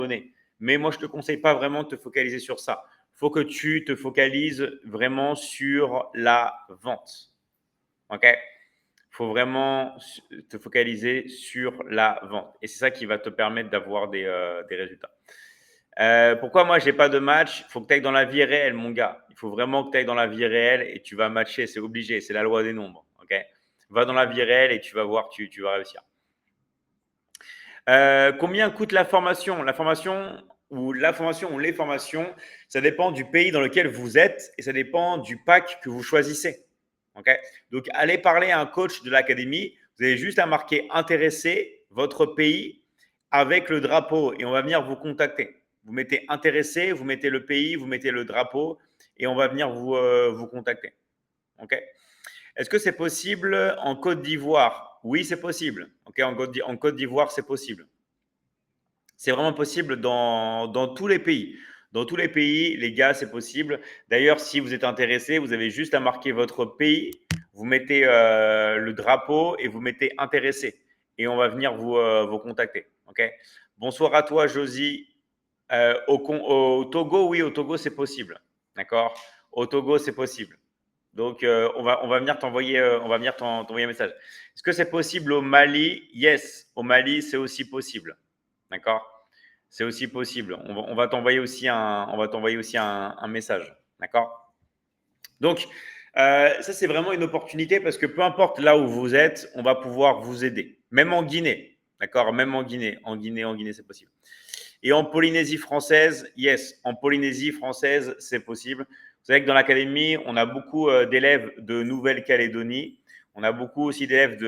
donner. Mais moi, je ne te conseille pas vraiment de te focaliser sur ça. Il faut que tu te focalises vraiment sur la vente. OK? Il faut vraiment te focaliser sur la vente. Et c'est ça qui va te permettre d'avoir des résultats. Pourquoi moi, je n'ai pas de match? Il faut que tu ailles dans la vie réelle, mon gars. Il faut vraiment que tu ailles dans la vie réelle et tu vas matcher. C'est obligé. C'est la loi des nombres. OK? Va dans la vie réelle et tu vas voir, tu vas réussir. Combien coûte la formation? La formation ou les formations, ça dépend du pays dans lequel vous êtes et ça dépend du pack que vous choisissez. Okay? Donc, allez parler à un coach de l'académie. Vous avez juste à marquer intéressé, votre pays, avec le drapeau et on va venir vous contacter. Vous mettez intéressé, vous mettez le pays, vous mettez le drapeau et on va venir vous contacter. Okay? Est-ce que c'est possible en Côte d'Ivoire? Oui, c'est possible. Okay, en Côte d'Ivoire, c'est possible. C'est vraiment possible dans tous les pays. Dans tous les pays, les gars, c'est possible. D'ailleurs, si vous êtes intéressé, vous avez juste à marquer votre pays, vous mettez le drapeau et vous mettez intéressé. Et on va venir vous contacter. Okay. Bonsoir à toi, Josie. Au Togo, oui, au Togo, c'est possible. D'accord. Au Togo, c'est possible. Donc, on va venir t'envoyer un message. Est-ce que c'est possible au Mali? Yes, au Mali, c'est aussi possible. D'accord? C'est aussi possible. On va t'envoyer aussi un message. D'accord? Donc, ça, c'est vraiment une opportunité parce que peu importe là où vous êtes, on va pouvoir vous aider. Même en Guinée. D'accord? Même en Guinée. En Guinée, c'est possible. Et en Polynésie française, yes, en Polynésie française, c'est possible. Vous savez que dans l'académie, on a beaucoup d'élèves de Nouvelle-Calédonie. On a beaucoup aussi d'élèves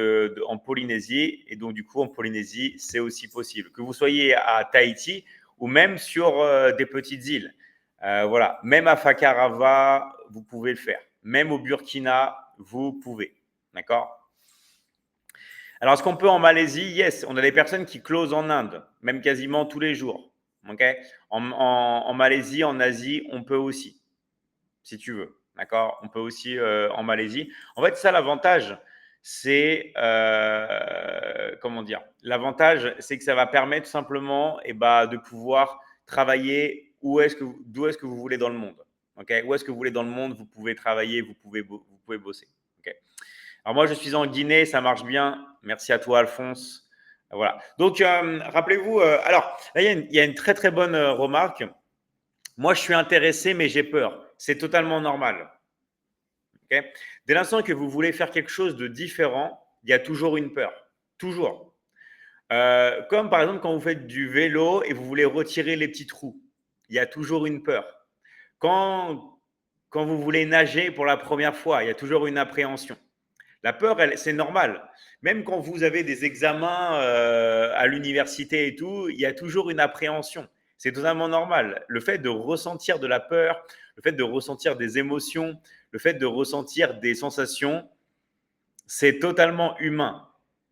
en Polynésie. Et donc, du coup, en Polynésie, c'est aussi possible. Que vous soyez à Tahiti ou même sur des petites îles. Voilà. Même à Fakarava, vous pouvez le faire. Même au Burkina, vous pouvez. D'accord? Alors, est-ce qu'on peut en Malaisie? Yes, on a des personnes qui closent en Inde, même quasiment tous les jours. Okay, en Malaisie, en Asie, on peut aussi, si tu veux. D'accord? On peut aussi en Malaisie. En fait, ça, l'avantage, c'est comment dire? L'avantage, c'est que ça va permettre simplement de pouvoir travailler d'où est-ce que vous voulez dans le monde. Okay? Où est-ce que vous voulez dans le monde, vous pouvez travailler, vous pouvez bosser. Okay? Alors moi, je suis en Guinée, ça marche bien. Merci à toi, Alphonse. Voilà. Donc, rappelez-vous, alors, là, il y a une très, très bonne remarque. Moi, je suis intéressé, mais j'ai peur. C'est totalement normal. Okay? Dès l'instant que vous voulez faire quelque chose de différent, il y a toujours une peur. Toujours. Comme par exemple, quand vous faites du vélo et vous voulez retirer les petits trous, il y a toujours une peur. Quand vous voulez nager pour la première fois, il y a toujours une appréhension. La peur, c'est normal. Même quand vous avez des examens à l'université et tout, il y a toujours une appréhension. C'est totalement normal. Le fait de ressentir de la peur, le fait de ressentir des émotions, le fait de ressentir des sensations, c'est totalement humain.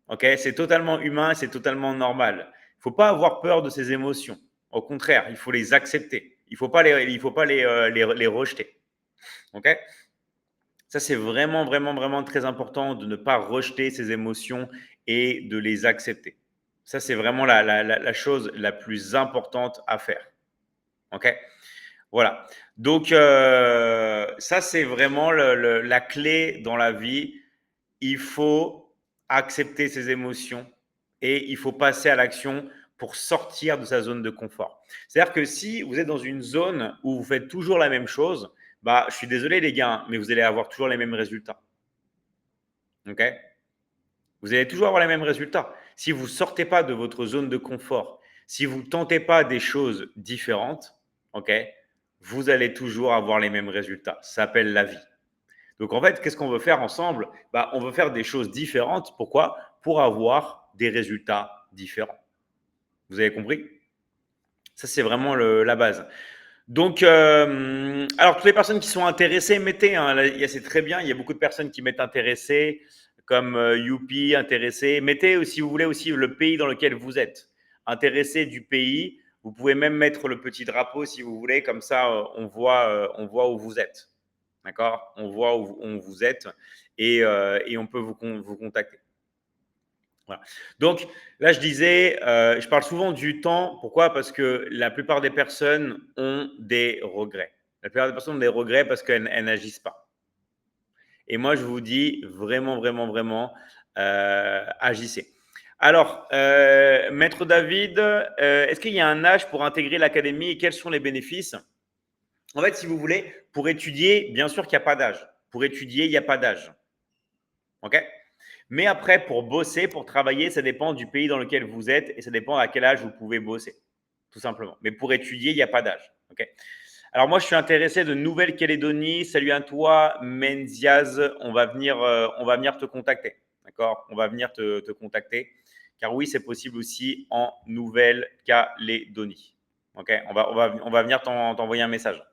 Okay? C'est totalement humain, c'est totalement normal. Il ne faut pas avoir peur de ces émotions. Au contraire, il faut les accepter. Il ne faut pas les rejeter. Okay? Ça, c'est vraiment, vraiment, vraiment très important de ne pas rejeter ces émotions et de les accepter. Ça, c'est vraiment la chose la plus importante à faire. OK? Voilà. Donc, ça, c'est vraiment la clé dans la vie. Il faut accepter ses émotions et il faut passer à l'action pour sortir de sa zone de confort. C'est-à-dire que si vous êtes dans une zone où vous faites toujours la même chose, je suis désolé les gars, mais vous allez avoir toujours les mêmes résultats. OK? Vous allez toujours avoir les mêmes résultats. Si vous ne sortez pas de votre zone de confort, si vous ne tentez pas des choses différentes, OK, vous allez toujours avoir les mêmes résultats. Ça s'appelle la vie. Donc, en fait, qu'est-ce qu'on veut faire ensemble? On veut faire des choses différentes. Pourquoi? Pour avoir des résultats différents. Vous avez compris? Ça, c'est vraiment la base. Donc, alors, toutes les personnes qui sont intéressées, mettez. Hein, c'est très bien. Il y a beaucoup de personnes qui mettent intéressées, comme Youpi, intéressé. Mettez, si vous voulez, aussi le pays dans lequel vous êtes. Intéressé du pays. Vous pouvez même mettre le petit drapeau si vous voulez. Comme ça, on voit où vous êtes. D'accord? On voit où vous êtes et on peut vous contacter. Voilà. Donc là, je disais, je parle souvent du temps. Pourquoi? Parce que la plupart des personnes ont des regrets. La plupart des personnes ont des regrets parce qu'elles n'agissent pas. Et moi, je vous dis vraiment, vraiment, vraiment, agissez. Alors, Maître David, est-ce qu'il y a un âge pour intégrer l'académie et quels sont les bénéfices? En fait, si vous voulez, pour étudier, bien sûr qu'il n'y a pas d'âge. Pour étudier, il n'y a pas d'âge. OK? Mais après, pour bosser, pour travailler, ça dépend du pays dans lequel vous êtes et ça dépend à quel âge vous pouvez bosser, tout simplement. Mais pour étudier, il n'y a pas d'âge. OK? Alors moi, je suis intéressé de Nouvelle-Calédonie. Salut à toi, Menziaz. On va venir te contacter. D'accord? On va venir te contacter. Car oui, c'est possible aussi en Nouvelle-Calédonie. OK? On va venir t'envoyer un message.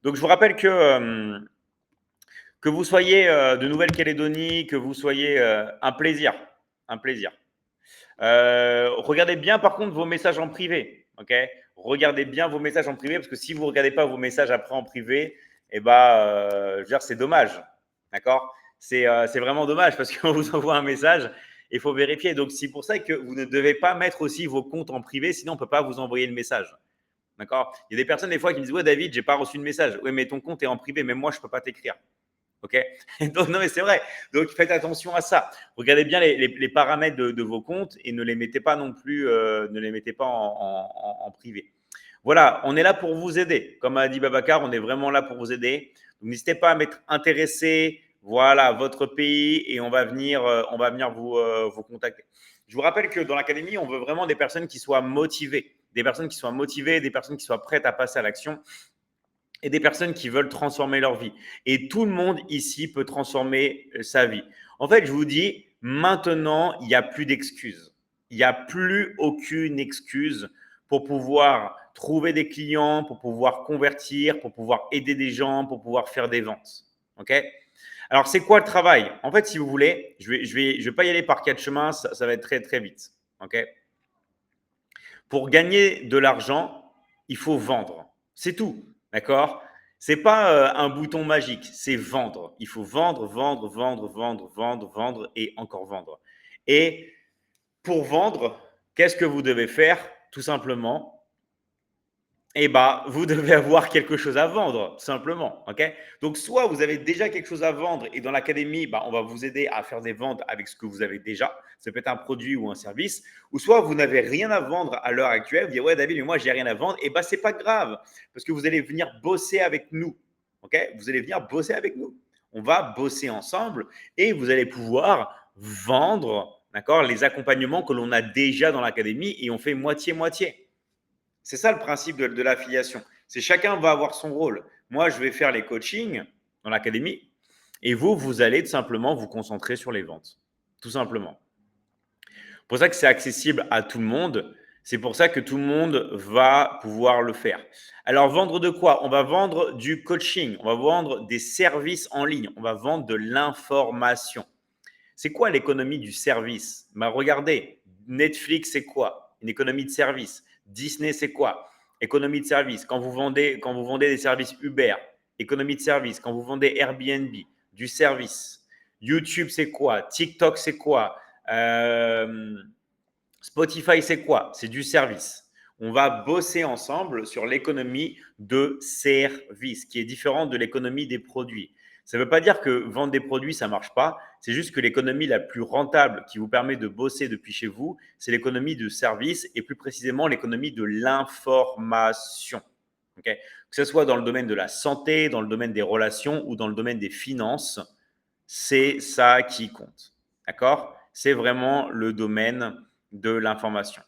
Donc, je vous rappelle que vous soyez de Nouvelle-Calédonie, que vous soyez un plaisir. Un plaisir. Regardez bien par contre vos messages en privé. Ok, regardez bien vos messages en privé parce que si vous ne regardez pas vos messages après en privé, eh ben, je veux dire, c'est dommage. D'accord, c'est vraiment dommage parce qu'on vous envoie un message et il faut vérifier. Donc, c'est pour ça que vous ne devez pas mettre aussi vos comptes en privé, sinon on ne peut pas vous envoyer le message. D'accord, il y a des personnes des fois qui me disent ouais David, j'ai pas reçu de message. Oui, mais ton compte est en privé, même moi je peux pas t'écrire. OK. Donc, non, mais c'est vrai. Donc, faites attention à ça. Regardez bien les paramètres de vos comptes et ne les mettez pas non plus, ne les mettez pas en privé. Voilà, on est là pour vous aider. Comme a dit Babacar, on est vraiment là pour vous aider. Donc, n'hésitez pas à mettre intéressé, voilà, votre pays et on va venir vous contacter. Je vous rappelle que dans l'académie, on veut vraiment des personnes qui soient motivées, des personnes qui soient motivées, des personnes qui soient prêtes à passer à l'action et des personnes qui veulent transformer leur vie. Et tout le monde ici peut transformer sa vie. En fait, je vous dis, maintenant, il n'y a plus d'excuses. Il n'y a plus aucune excuse pour pouvoir trouver des clients, pour pouvoir convertir, pour pouvoir aider des gens, pour pouvoir faire des ventes. OK? Alors, c'est quoi le travail? En fait, si vous voulez, je vais pas y aller par quatre chemins, ça va être très, très vite. OK? Pour gagner de l'argent, il faut vendre. C'est tout. D'accord? C'est pas un bouton magique, c'est vendre. Il faut vendre, vendre, vendre, vendre, vendre, vendre et encore vendre. Et pour vendre, qu'est-ce que vous devez faire? Tout simplement, eh ben, vous devez avoir quelque chose à vendre, simplement. OK? Donc, soit vous avez déjà quelque chose à vendre et dans l'académie, bah, on va vous aider à faire des ventes avec ce que vous avez déjà. Ça peut être un produit ou un service. Ou soit vous n'avez rien à vendre à l'heure actuelle. Vous dites, ouais, David, mais moi, j'ai rien à vendre. Et bah, c'est pas grave parce que vous allez venir bosser avec nous. OK? Vous allez venir bosser avec nous. On va bosser ensemble et vous allez pouvoir vendre, d'accord, les accompagnements que l'on a déjà dans l'académie et on fait moitié-moitié. C'est ça le principe de l'affiliation. C'est chacun va avoir son rôle. Moi, je vais faire les coachings dans l'académie et vous, vous allez tout simplement vous concentrer sur les ventes. Tout simplement. C'est pour ça que c'est accessible à tout le monde. C'est pour ça que tout le monde va pouvoir le faire. Alors, vendre de quoi? On va vendre du coaching, on va vendre des services en ligne, on va vendre de l'information. C'est quoi l'économie du service? Ben, regardez, Netflix, c'est quoi? Une économie de service. Disney, c'est quoi? Économie de service. Quand vous vendez des services Uber, économie de service. Quand vous vendez Airbnb, du service. YouTube, c'est quoi? TikTok, c'est quoi? Spotify, c'est quoi? C'est du service. On va bosser ensemble sur l'économie de service, qui est différente de l'économie des produits. Ça ne veut pas dire que vendre des produits, ça ne marche pas. C'est juste que l'économie la plus rentable qui vous permet de bosser depuis chez vous, c'est l'économie de service et plus précisément l'économie de l'information. Okay? Que ce soit dans le domaine de la santé, dans le domaine des relations ou dans le domaine des finances, c'est ça qui compte. D'accord? C'est vraiment le domaine de l'information.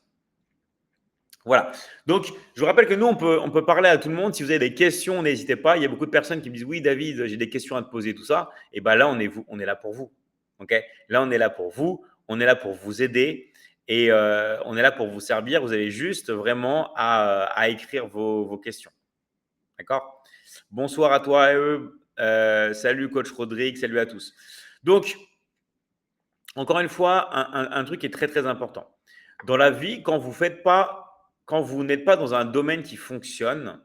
Voilà. Donc, je vous rappelle que nous, on peut parler à tout le monde. Si vous avez des questions, n'hésitez pas. Il y a beaucoup de personnes qui me disent oui, David, j'ai des questions à te poser, tout ça. Et bien là, on est là pour vous. Okay, là, on est là pour vous. On est là pour vous aider. Et on est là pour vous servir. Vous avez juste vraiment à écrire vos questions. D'accord? Bonsoir à toi et eux. Salut, coach Rodrigue. Salut à tous. Donc, encore une fois, un truc qui est très, très important. Dans la vie, quand vous n'êtes pas dans un domaine qui fonctionne,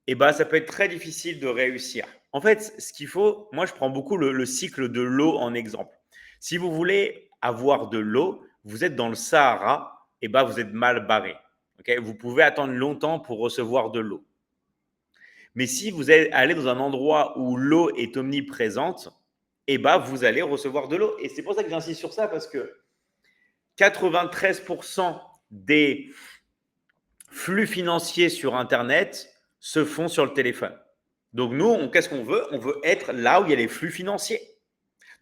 eh ben, ça peut être très difficile de réussir. En fait, ce qu'il faut, moi, je prends beaucoup le cycle de l'eau en exemple. Si vous voulez avoir de l'eau, vous êtes dans le Sahara, et ben vous êtes mal barré. Okay, vous pouvez attendre longtemps pour recevoir de l'eau. Mais si vous allez dans un endroit où l'eau est omniprésente, eh ben, vous allez recevoir de l'eau. Et c'est pour ça que j'insiste sur ça, parce que 93% des flux financiers sur Internet se font sur le téléphone. Donc nous, qu'est-ce qu'on veut? On veut être là où il y a les flux financiers.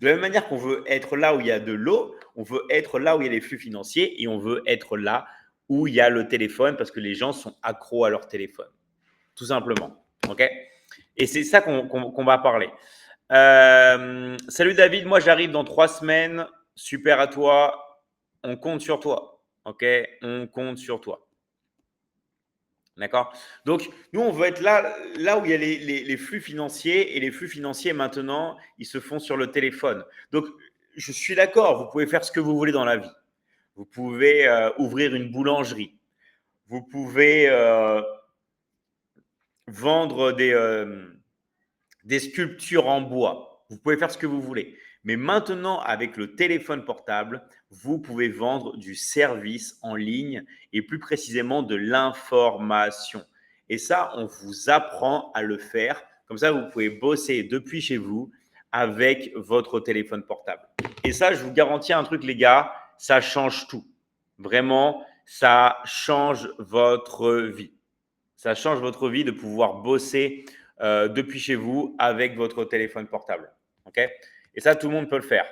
De la même manière qu'on veut être là où il y a de l'eau, on veut être là où il y a les flux financiers et on veut être là où il y a le téléphone parce que les gens sont accros à leur téléphone. Tout simplement. OK? Et c'est ça qu'on va parler. Salut David, moi j'arrive dans 3 semaines. Super à toi. On compte sur toi. OK? On compte sur toi. D'accord? Donc, nous, on veut être là où il y a les flux financiers et les flux financiers, maintenant, ils se font sur le téléphone. Donc, je suis d'accord, vous pouvez faire ce que vous voulez dans la vie. Vous pouvez ouvrir une boulangerie. Vous pouvez vendre des sculptures en bois. Vous pouvez faire ce que vous voulez. Mais maintenant, avec le téléphone portable, vous pouvez vendre du service en ligne et plus précisément de l'information. Et ça, on vous apprend à le faire. Comme ça, vous pouvez bosser depuis chez vous avec votre téléphone portable. Et ça, je vous garantis un truc, les gars, ça change tout. Vraiment, ça change votre vie. Ça change votre vie de pouvoir bosser depuis chez vous avec votre téléphone portable. Okay? Et ça, tout le monde peut le faire.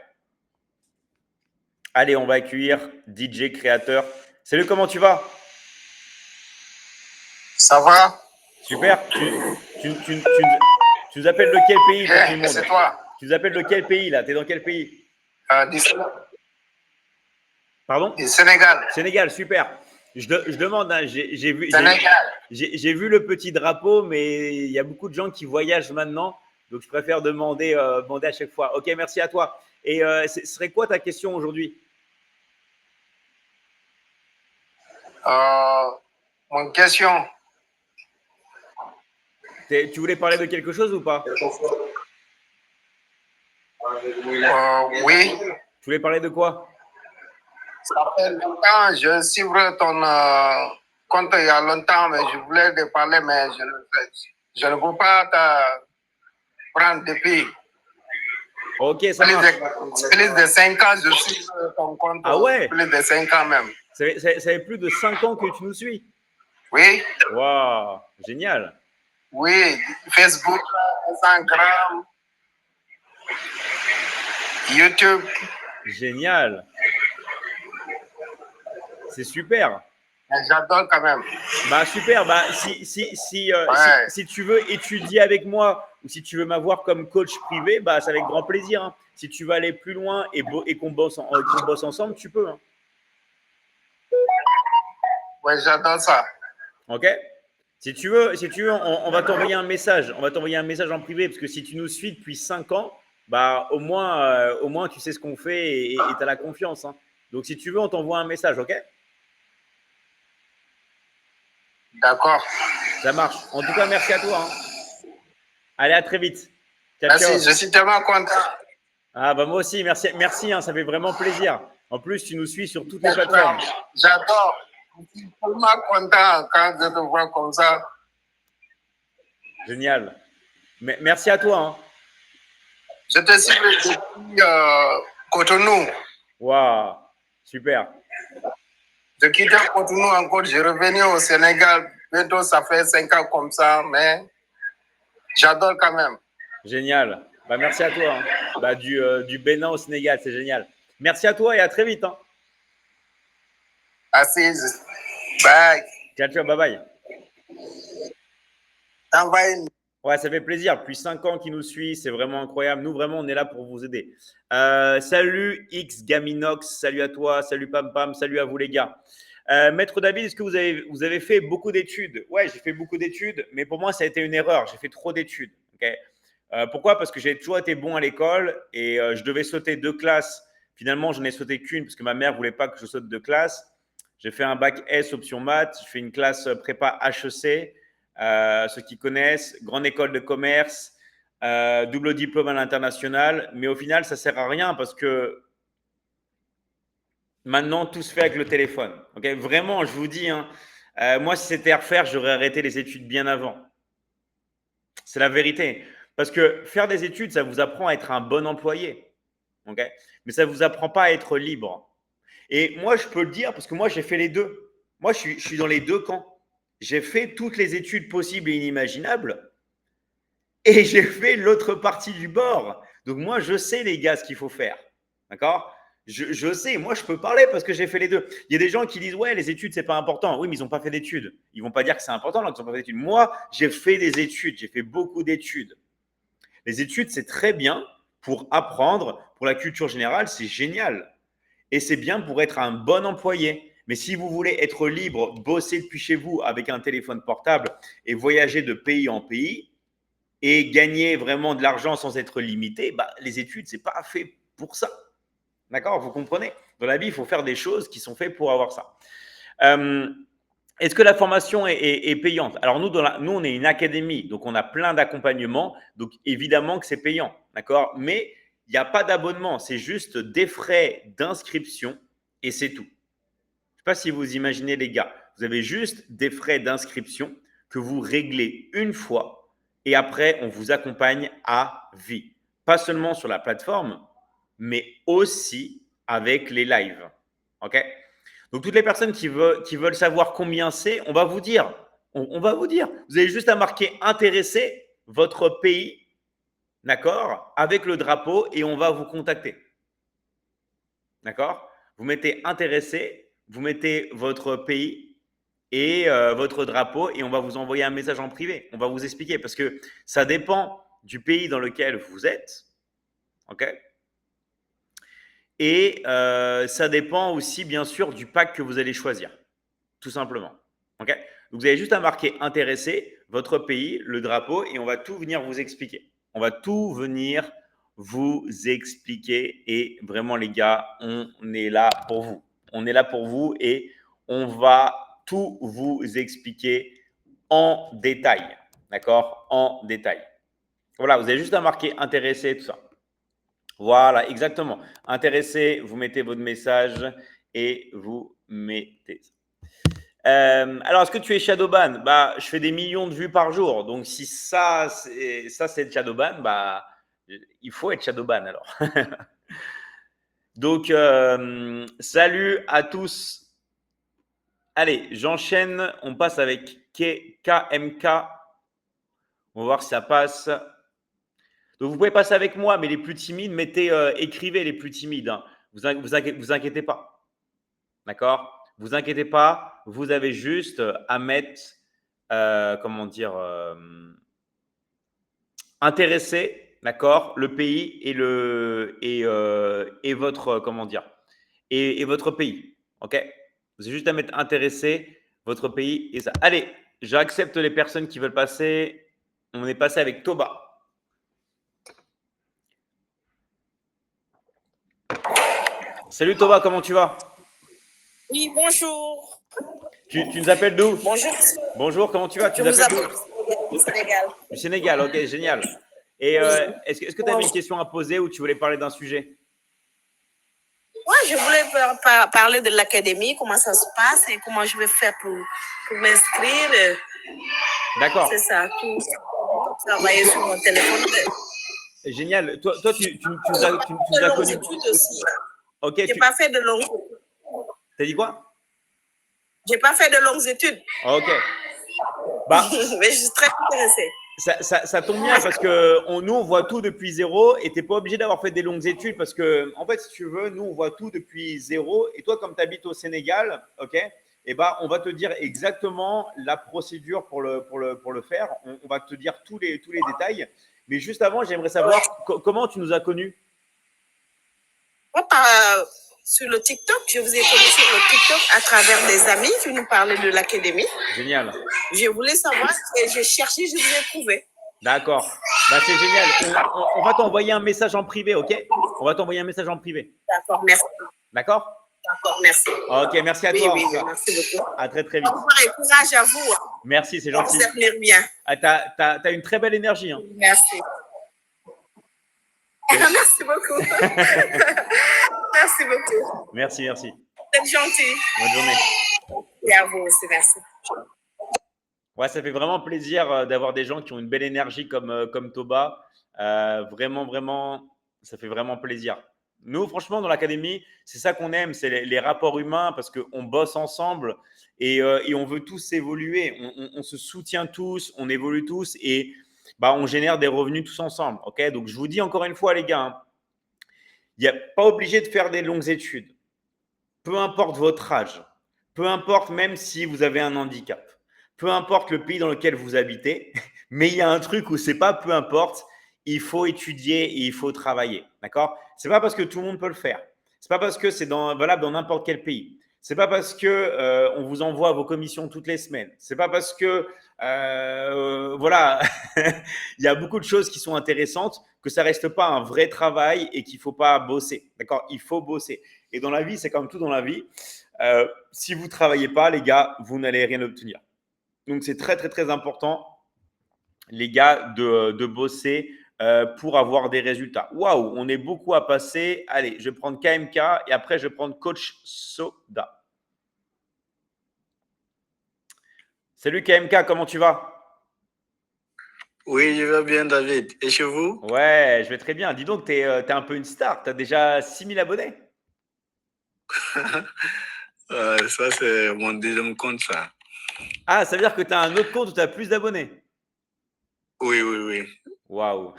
Allez, on va accueillir DJ créateur. Salut, comment tu vas? Ça va? Super. Tu nous appelles de quel pays pour tout le monde? C'est toi? Tu nous appelles de quel pays là? Tu es dans quel pays? Du Pardon? Sénégal. Sénégal, super. Je demande, hein, j'ai vu le petit drapeau, mais il y a beaucoup de gens qui voyagent maintenant, donc je préfère demander à chaque fois. Ok, merci à toi. Et ce serait quoi ta question aujourd'hui? Mon question. Tu voulais parler de quelque chose ou pas? Oui. Tu voulais parler de quoi? Ça fait longtemps, je suivre ton compte il y a longtemps, mais je voulais te parler, mais je ne peux pas te prendre depuis. Ok, ça marche. Plus de 5 ans, je suis ton compte. Ah ouais? Plus de 5 ans même. Ça fait plus de 5 ans que tu nous suis? Oui. Waouh, génial. Oui, Facebook, Instagram, YouTube. Génial. C'est super. J'adore quand même. Bah super. Bah si tu veux étudier avec moi ou si tu veux m'avoir comme coach privé, bah c'est avec grand plaisir. Hein. Si tu veux aller plus loin et qu'on bosse ensemble, tu peux. Hein. Ouais, j'adore ça. Ok. Si tu veux, on va t'envoyer un message. On va t'envoyer un message en privé parce que si tu nous suis depuis 5 ans, bah au moins tu sais ce qu'on fait et tu as la confiance. Hein. Donc si tu veux, on t'envoie un message, ok? D'accord. Ça marche. En tout cas, merci à toi. Hein. Allez, à très vite. Ciao, merci, ciao. Je suis tellement content. Ah bah moi aussi, merci hein, ça fait vraiment plaisir. En plus, tu nous suis sur toutes les plateformes. J'adore. Je suis tellement content quand je te vois comme ça. Génial. Merci à toi. Hein. Je te suis depuis Cotonou. Waouh, super. Je quitte Cotonou encore, je suis revenu au Sénégal. Bientôt, ça fait 5 ans comme ça, mais j'adore quand même. Génial. Bah, merci à toi. Hein. Bah, du Bénin au Sénégal, c'est génial. Merci à toi et à très vite. Hein. Assise. Bye. Ciao, ciao, bye bye. Ouais, ça fait plaisir. Depuis 5 ans qu'il nous suit, c'est vraiment incroyable. Nous, vraiment, on est là pour vous aider. Salut X Gaminox, salut à toi, salut Pam Pam, salut à vous les gars. Maître David, est-ce que vous avez fait beaucoup d'études? Ouais, j'ai fait beaucoup d'études, mais pour moi, ça a été une erreur. J'ai fait trop d'études. Okay, pourquoi? Parce que j'ai toujours été bon à l'école et je devais sauter 2 classes. Finalement, je n'ai sauté qu'une parce que ma mère ne voulait pas que je saute 2 classes. J'ai fait un bac S option maths. J'ai fait une classe prépa HEC. Ceux qui connaissent, grande école de commerce, double diplôme à l'international. Mais au final, ça ne sert à rien parce que Maintenant, tout se fait avec le téléphone. Okay, vraiment, je vous dis, hein, moi, si c'était à refaire, j'aurais arrêté les études bien avant. C'est la vérité. Parce que faire des études, ça vous apprend à être un bon employé. Okay, mais ça ne vous apprend pas à être libre. Et moi, je peux le dire parce que moi, j'ai fait les deux. Moi, je suis dans les deux camps. J'ai fait toutes les études possibles et inimaginables et j'ai fait l'autre partie du bord. Donc, moi, je sais, les gars, ce qu'il faut faire. D'accord? Je sais, moi, je peux parler parce que j'ai fait les deux. Il y a des gens qui disent, ouais, les études, c'est pas important. Oui, mais ils n'ont pas fait d'études. Ils vont pas dire que c'est important alors qu'ils n'ont pas fait d'études. Moi, j'ai fait des études. J'ai fait beaucoup d'études. Les études, c'est très bien pour apprendre. Pour la culture générale, c'est génial. Et c'est bien pour être un bon employé. Mais si vous voulez être libre, bosser depuis chez vous avec un téléphone portable et voyager de pays en pays et gagner vraiment de l'argent sans être limité, bah, les études, ce n'est pas fait pour ça. D'accord? Vous comprenez? Dans la vie, il faut faire des choses qui sont faites pour avoir ça. Est-ce que la formation est payante? Alors, nous, on est une académie, donc on a plein d'accompagnements. Donc, évidemment que c'est payant. D'accord? Mais il n'y a pas d'abonnement. C'est juste des frais d'inscription et c'est tout. Je ne sais pas si vous imaginez, les gars. Vous avez juste des frais d'inscription que vous réglez une fois et après, on vous accompagne à vie. Pas seulement sur la plateforme, mais aussi avec les lives. OK? Donc, toutes les personnes qui veulent savoir combien c'est, on va vous dire. On va vous dire. Vous avez juste à marquer intéressé votre pays, d'accord, avec le drapeau et on va vous contacter. D'accord? Vous mettez intéressé, vous mettez votre pays et votre drapeau et on va vous envoyer un message en privé. On va vous expliquer parce que ça dépend du pays dans lequel vous êtes. OK? Et ça dépend aussi, bien sûr, du pack que vous allez choisir, tout simplement. OK? Donc, vous avez juste à marquer intéressé, votre pays, le drapeau, et on va tout venir vous expliquer. On va tout venir vous expliquer. Et vraiment, les gars, on est là pour vous. On est là pour vous et on va tout vous expliquer en détail. D'accord? En détail. Voilà, vous avez juste à marquer intéressé, tout ça. Voilà, exactement. Intéressé, vous mettez votre message et vous mettez. Alors, est-ce que tu es shadowban? Bah, je fais des millions de vues par jour. Donc, si ça, c'est le shadowban, bah, il faut être shadowban alors. Donc, salut à tous. Allez, j'enchaîne. On passe avec KMK. On va voir si ça passe. Donc, vous pouvez passer avec moi, mais les plus timides, écrivez les plus timides. Hein. Vous inquiétez pas. D'accord? Vous inquiétez pas. Vous avez juste à mettre, comment dire, intéressé, d'accord? Le pays et votre, comment dire, et votre pays. OK? Vous avez juste à mettre intéressé, votre pays et ça. Allez, j'accepte les personnes qui veulent passer. On est passé avec Toba. Salut Toba, comment tu vas? Oui, bonjour. Tu nous appelles d'où? Bonjour. Bonjour, comment tu vas? Tu Je nous vous appelles appelle du Sénégal. du Sénégal, ok, génial. Et est-ce que tu avais une question à poser ou tu voulais parler d'un sujet? Moi, je voulais parler de l'académie, comment ça se passe et comment je vais faire pour m'inscrire. D'accord. C'est ça, tout travailler sur mon téléphone. Génial. Toi tu nous as connu. Études aussi. Ok. J'ai pas fait de longues. T'as dit quoi? J'ai pas fait de longues études. Ok. Bah, mais je suis très intéressée. Ça tombe bien parce que nous, on voit tout depuis zéro et tu n'es pas obligé d'avoir fait des longues études parce que, en fait, si tu veux, nous, on voit tout depuis zéro. Et toi, comme tu habites au Sénégal, ok, et bah, on va te dire exactement la procédure pour le faire. On va te dire tous les détails. Mais juste avant, j'aimerais savoir comment tu nous as connus. Sur le TikTok, je vous ai connu sur le TikTok à travers des amis qui nous parlaient de l'académie. Génial. Je voulais savoir et j'ai cherché, je vous ai trouvé. D'accord. Bah, c'est génial. On va t'envoyer un message en privé, ok? On va t'envoyer un message en privé. D'accord, merci. D'accord? D'accord, merci. Ok, merci à toi. Oui, merci beaucoup. À très, très vite. Au revoir et courage à vous. Merci, c'est gentil. Vous êtes bien. Ah, t'as une très belle énergie. Hein. Merci. Merci beaucoup. Merci beaucoup. Merci. Vous êtes gentil. Bonne journée. Et à vous aussi, merci. Ouais, ça fait vraiment plaisir d'avoir des gens qui ont une belle énergie comme Toba. Vraiment, vraiment, ça fait vraiment plaisir. Nous, franchement, dans l'académie, c'est ça qu'on aime, c'est les rapports humains parce qu'on bosse ensemble et on veut tous évoluer. On se soutient tous, on évolue tous et bah, on génère des revenus tous ensemble. Ok, donc, je vous dis encore une fois, les gars, hein, il n'y a pas obligé de faire des longues études. Peu importe votre âge, peu importe même si vous avez un handicap, peu importe le pays dans lequel vous habitez, mais il y a un truc où c'est pas peu importe, il faut étudier et il faut travailler. D'accord? C'est pas parce que tout le monde peut le faire. C'est pas parce que c'est valable dans n'importe quel pays. C'est pas parce que on vous envoie vos commissions toutes les semaines. C'est pas parce que voilà, il y a beaucoup de choses qui sont intéressantes que ça reste pas un vrai travail et qu'il faut pas bosser. D'accord? Il faut bosser. Et dans la vie, c'est comme tout dans la vie. Si vous ne travaillez pas, les gars, vous n'allez rien obtenir. Donc, c'est très, très, très important, les gars, de bosser pour avoir des résultats. Waouh, on est beaucoup à passer. Allez, je vais prendre KMK et après, je vais prendre Coach Soda. Salut KMK, comment tu vas? Oui, je vais bien, David. Et chez vous? Ouais, je vais très bien. Dis donc, tu es un peu une star. Tu as déjà 6000 abonnés. Ça, c'est mon deuxième compte, ça. Ah, ça veut dire que tu as un autre compte où tu as plus d'abonnés. Oui, oui, oui. Waouh.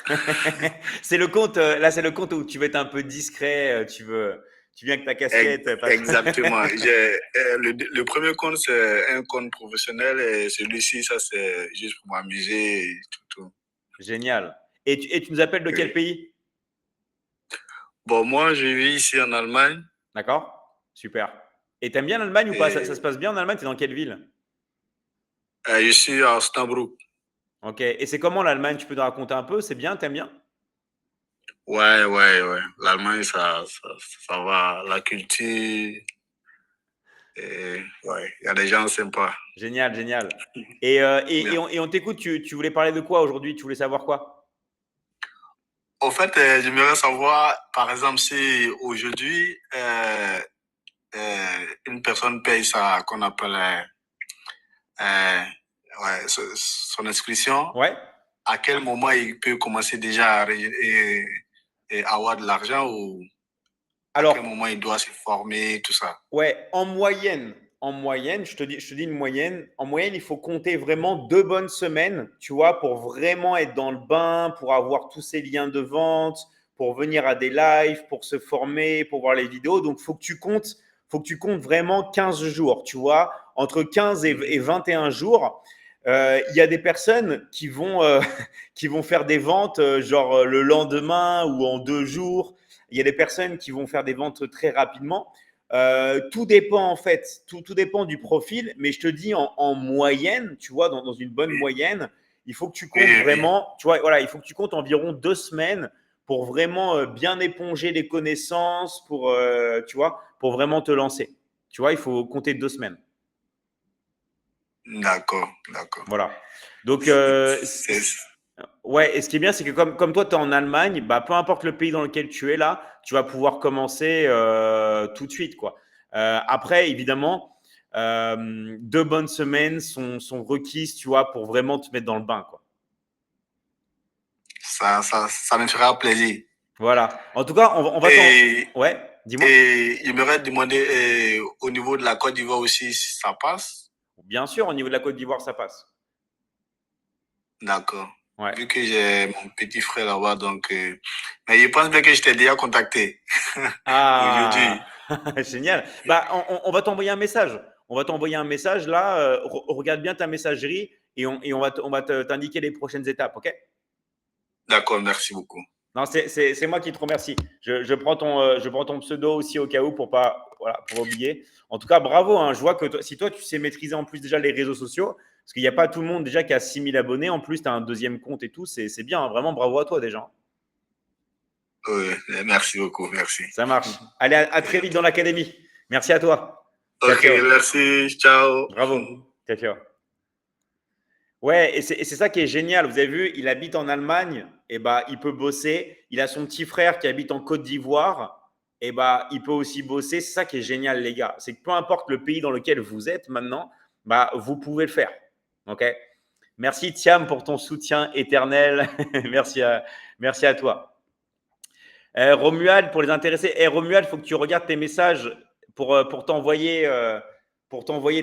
C'est le compte, là, c'est le compte où tu veux être un peu discret, tu viens avec ta casquette. Exactement. Le premier compte, c'est un compte professionnel et celui-ci, ça, c'est juste pour m'amuser et tout. Génial. Et tu nous appelles de quel Oui. pays? Bon, moi, je vis ici en Allemagne. D'accord. Super. Et t'aimes bien l'Allemagne ou pas? Ça Et se passe bien en Allemagne? T'es dans quelle ville? je suis à Osnabrück. Ok. Et c'est comment l'Allemagne? Tu peux nous raconter un peu? C'est bien? T'aimes bien? Ouais. L'Allemagne, ça va. La culture, ouais, il y a des gens sympas. Génial, génial. Et on t'écoute, tu voulais parler de quoi aujourd'hui? Tu voulais savoir quoi? Au fait, j'aimerais savoir, par exemple, si aujourd'hui, une personne paye ça qu'on appelle son inscription, Ouais. à quel moment il peut commencer déjà et avoir de l'argent ou à quel Alors, moment il doit se former, tout ça. ouais, en moyenne, je te dis une moyenne. En moyenne, il faut compter vraiment 2 bonnes semaines, tu vois, pour vraiment être dans le bain, pour avoir tous ces liens de vente, pour venir à des lives, pour se former, pour voir les vidéos. Donc, faut que tu comptes vraiment 15 jours, tu vois, entre 15 et 21 jours. Il y a des personnes qui vont faire des ventes genre le lendemain ou en 2 jours. Il y a des personnes qui vont faire des ventes très rapidement. Tout dépend en fait, tout dépend du profil, mais je te dis en moyenne, tu vois, dans une bonne moyenne, il faut que tu comptes vraiment, tu vois, voilà, il faut que tu comptes environ 2 semaines pour vraiment bien éponger les connaissances, tu vois, pour vraiment te lancer. Tu vois, il faut compter 2 semaines. D'accord. Voilà. Donc, C'est- ouais, et ce qui est bien, c'est que comme toi, tu es en Allemagne, bah, peu importe le pays dans lequel tu es là, tu vas pouvoir commencer tout de suite, quoi. Après, évidemment, 2 bonnes semaines sont requises, tu vois, pour vraiment te mettre dans le bain, quoi. ça me fera plaisir. Voilà. En tout cas, on va t'en… Et, Ouais, dis-moi. et il m'aurait demandé au niveau de la Côte d'Ivoire aussi si ça passe. Bien sûr, au niveau de la Côte d'Ivoire, ça passe. D'accord. Ouais. Vu que j'ai mon petit frère là-bas, donc. Mais je pense bien que je t'ai déjà contacté aujourd'hui. Ah, génial. Bah, on va t'envoyer un message. On va t'envoyer un message là. Regarde bien ta messagerie et on va t'indiquer les prochaines étapes, ok? D'accord, merci beaucoup. Non, c'est moi qui te remercie. Je prends ton pseudo aussi au cas où pour pas, voilà, pour oublier. En tout cas, bravo, hein. Je vois que si toi, tu sais maîtriser en plus déjà les réseaux sociaux, parce qu'il n'y a pas tout le monde déjà qui a 6000 abonnés. En plus, tu as un deuxième compte et tout. C'est bien, hein. Vraiment, bravo à toi déjà. Oui, merci beaucoup, merci. Ça marche. Allez, à très vite dans l'académie. Merci à toi. Ciao, Ok, ciao. merci, ciao. Bravo. Ciao, ciao. Ouais, et c'est ça qui est génial. Vous avez vu, il habite en Allemagne, et bah, il peut bosser. Il a son petit frère qui habite en Côte d'Ivoire. et bah, il peut aussi bosser. C'est ça qui est génial, les gars. C'est que peu importe le pays dans lequel vous êtes maintenant, bah, vous pouvez le faire. OK? Merci, Thiam, pour ton soutien éternel. Merci à toi. Romuald, pour les intéressés. Romuald, il faut que tu regardes tes messages pour t'envoyer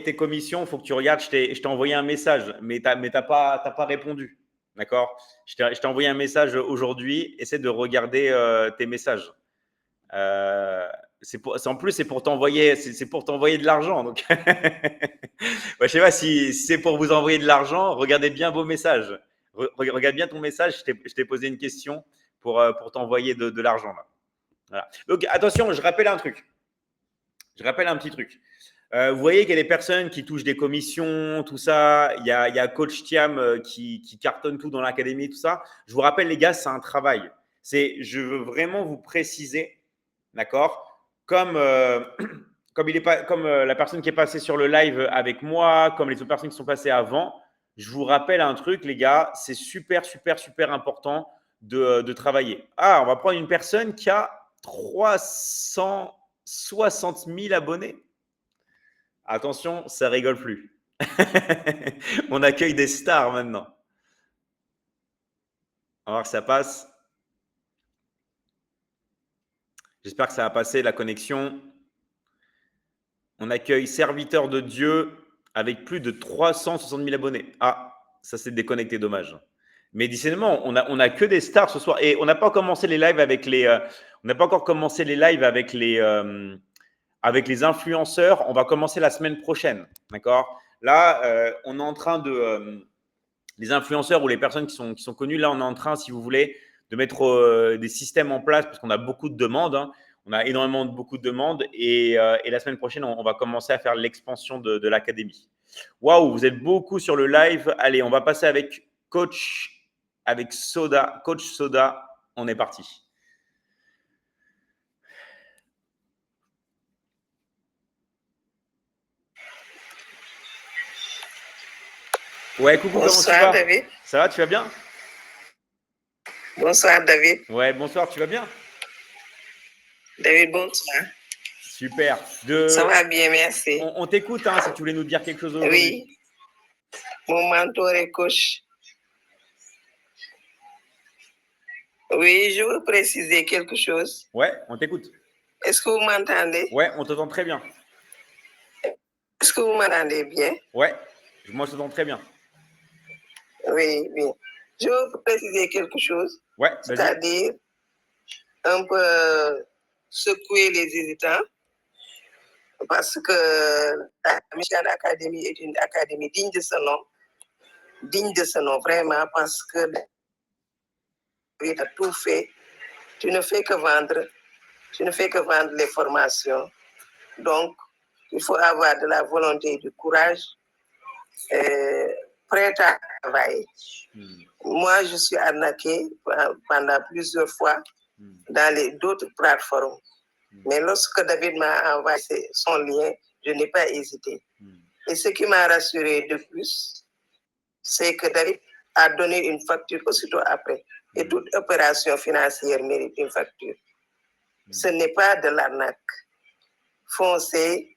tes commissions. Il faut que tu regardes. Je t'ai envoyé un message, mais tu n'as pas répondu. D'accord? Je t'ai envoyé un message aujourd'hui. Essaie de regarder tes messages. En plus, c'est pour t'envoyer de l'argent. Donc, je ne sais pas si c'est pour vous envoyer de l'argent. Regardez bien vos messages. Regarde bien ton message. Je t'ai posé une question pour t'envoyer de l'argent. Là. Voilà. Donc, attention, je rappelle un truc. Je rappelle un petit truc. Vous voyez qu'il y a des personnes qui touchent des commissions, tout ça. Il y a Coach Thiam qui cartonne tout dans l'académie, tout ça. Je vous rappelle, les gars, c'est un travail. Je veux vraiment vous préciser, d'accord, comme la personne qui est passée sur le live avec moi, comme les autres personnes qui sont passées avant, je vous rappelle un truc, les gars, c'est super, super, super important de travailler. Ah, on va prendre une personne qui a 360 000 abonnés. Attention, ça rigole plus. On accueille des stars maintenant. On va voir que ça passe. J'espère que ça va passer la connexion. On accueille serviteur de Dieu avec plus de 360 000 abonnés. Ah, ça s'est déconnecté, dommage. Mais décidément, on a que des stars ce soir. Et on n'a pas commencé les lives avec on n'a pas encore commencé les lives avec les influenceurs. On va commencer la semaine prochaine. D'accord? Là, on est en train de. Les influenceurs ou les personnes qui sont connues, là, on est en train, si vous voulez, de mettre des systèmes en place parce qu'on a beaucoup de demandes. Hein. On a énormément beaucoup de demandes et la semaine prochaine, on va commencer à faire l'expansion de l'académie. Waouh, vous êtes beaucoup sur le live. Allez, on va passer avec Coach Soda. Coach Soda, on est parti. Ouais, coucou, bonsoir, comment tu vas? David. Ça va, tu vas bien? Bonsoir, David. Ouais, bonsoir, tu vas bien? David, bonsoir. Super. Ça va bien, merci. On t'écoute, hein, si tu voulais nous dire quelque chose aujourd'hui. Oui. Mon mentor est coach. Oui, je veux préciser quelque chose. Ouais, on t'écoute. Est-ce que vous m'entendez? Ouais, on t'entend très bien. Est-ce que vous m'entendez bien? Ouais, moi je t'entends très bien. Oui, oui. Je veux préciser quelque chose. Ouais, c'est-à-dire un peu secouer les hésitants. Parce que la Michigan Academy est une académie digne de ce nom. Digne de ce nom, vraiment, parce que tu as tout fait. Tu ne fais que vendre. Tu ne fais que vendre les formations. Donc, il faut avoir de la volonté et du courage, prêt à travailler. Moi, je suis arnaqué pendant plusieurs fois dans d'autres plateformes. Mais lorsque David m'a envoyé son lien, je n'ai pas hésité. Et ce qui m'a rassuré de plus, c'est que David a donné une facture aussitôt après. Et toute opération financière mérite une facture. Ce n'est pas de l'arnaque. Foncez,